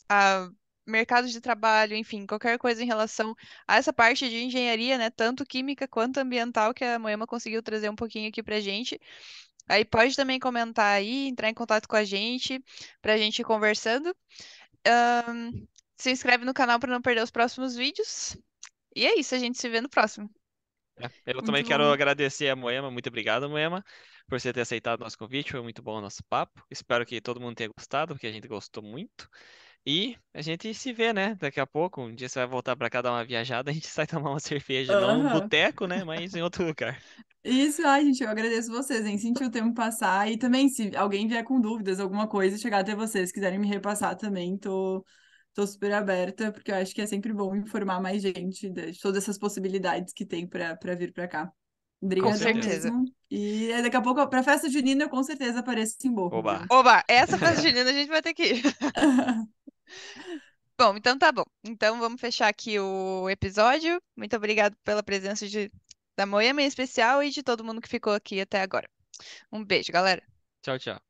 a mercados de trabalho, enfim, qualquer coisa em relação a essa parte de engenharia, né, tanto química quanto ambiental, que a Moema conseguiu trazer um pouquinho aqui pra gente. Aí pode também comentar aí, entrar em contato com a gente, pra gente ir conversando. Se inscreve no canal para não perder os próximos vídeos. E é isso, a gente se vê no próximo. É, eu também Muito quero bom. agradecer a Moema. Muito obrigado, Moema, por você ter aceitado o nosso convite. Foi muito bom o nosso papo. Espero que todo mundo tenha gostado, porque a gente gostou muito. E a gente se vê, né? Daqui a pouco. Um dia você vai voltar pra cá dar uma viajada. A gente sai tomar uma cerveja. Não um Aham. boteco, né? Mas em outro lugar. Isso, ai, gente, eu agradeço vocês, hein? Senti o tempo passar. E também, se alguém vier com dúvidas, alguma coisa, chegar até vocês, quiserem me repassar também, tô super aberta, porque eu acho que é sempre bom informar mais gente de todas essas possibilidades que tem para vir para cá. Com Com Obrigadão certeza. certeza. mesmo. E daqui a pouco, pra festa junina, eu com certeza apareço em Bochum, Oba. viu? Oba, essa festa junina a gente vai ter que ir. Bom, então tá bom. Então vamos fechar aqui o episódio. Muito obrigado pela presença da Moema em especial e de todo mundo que ficou aqui até agora. Um beijo, galera. Tchau, tchau.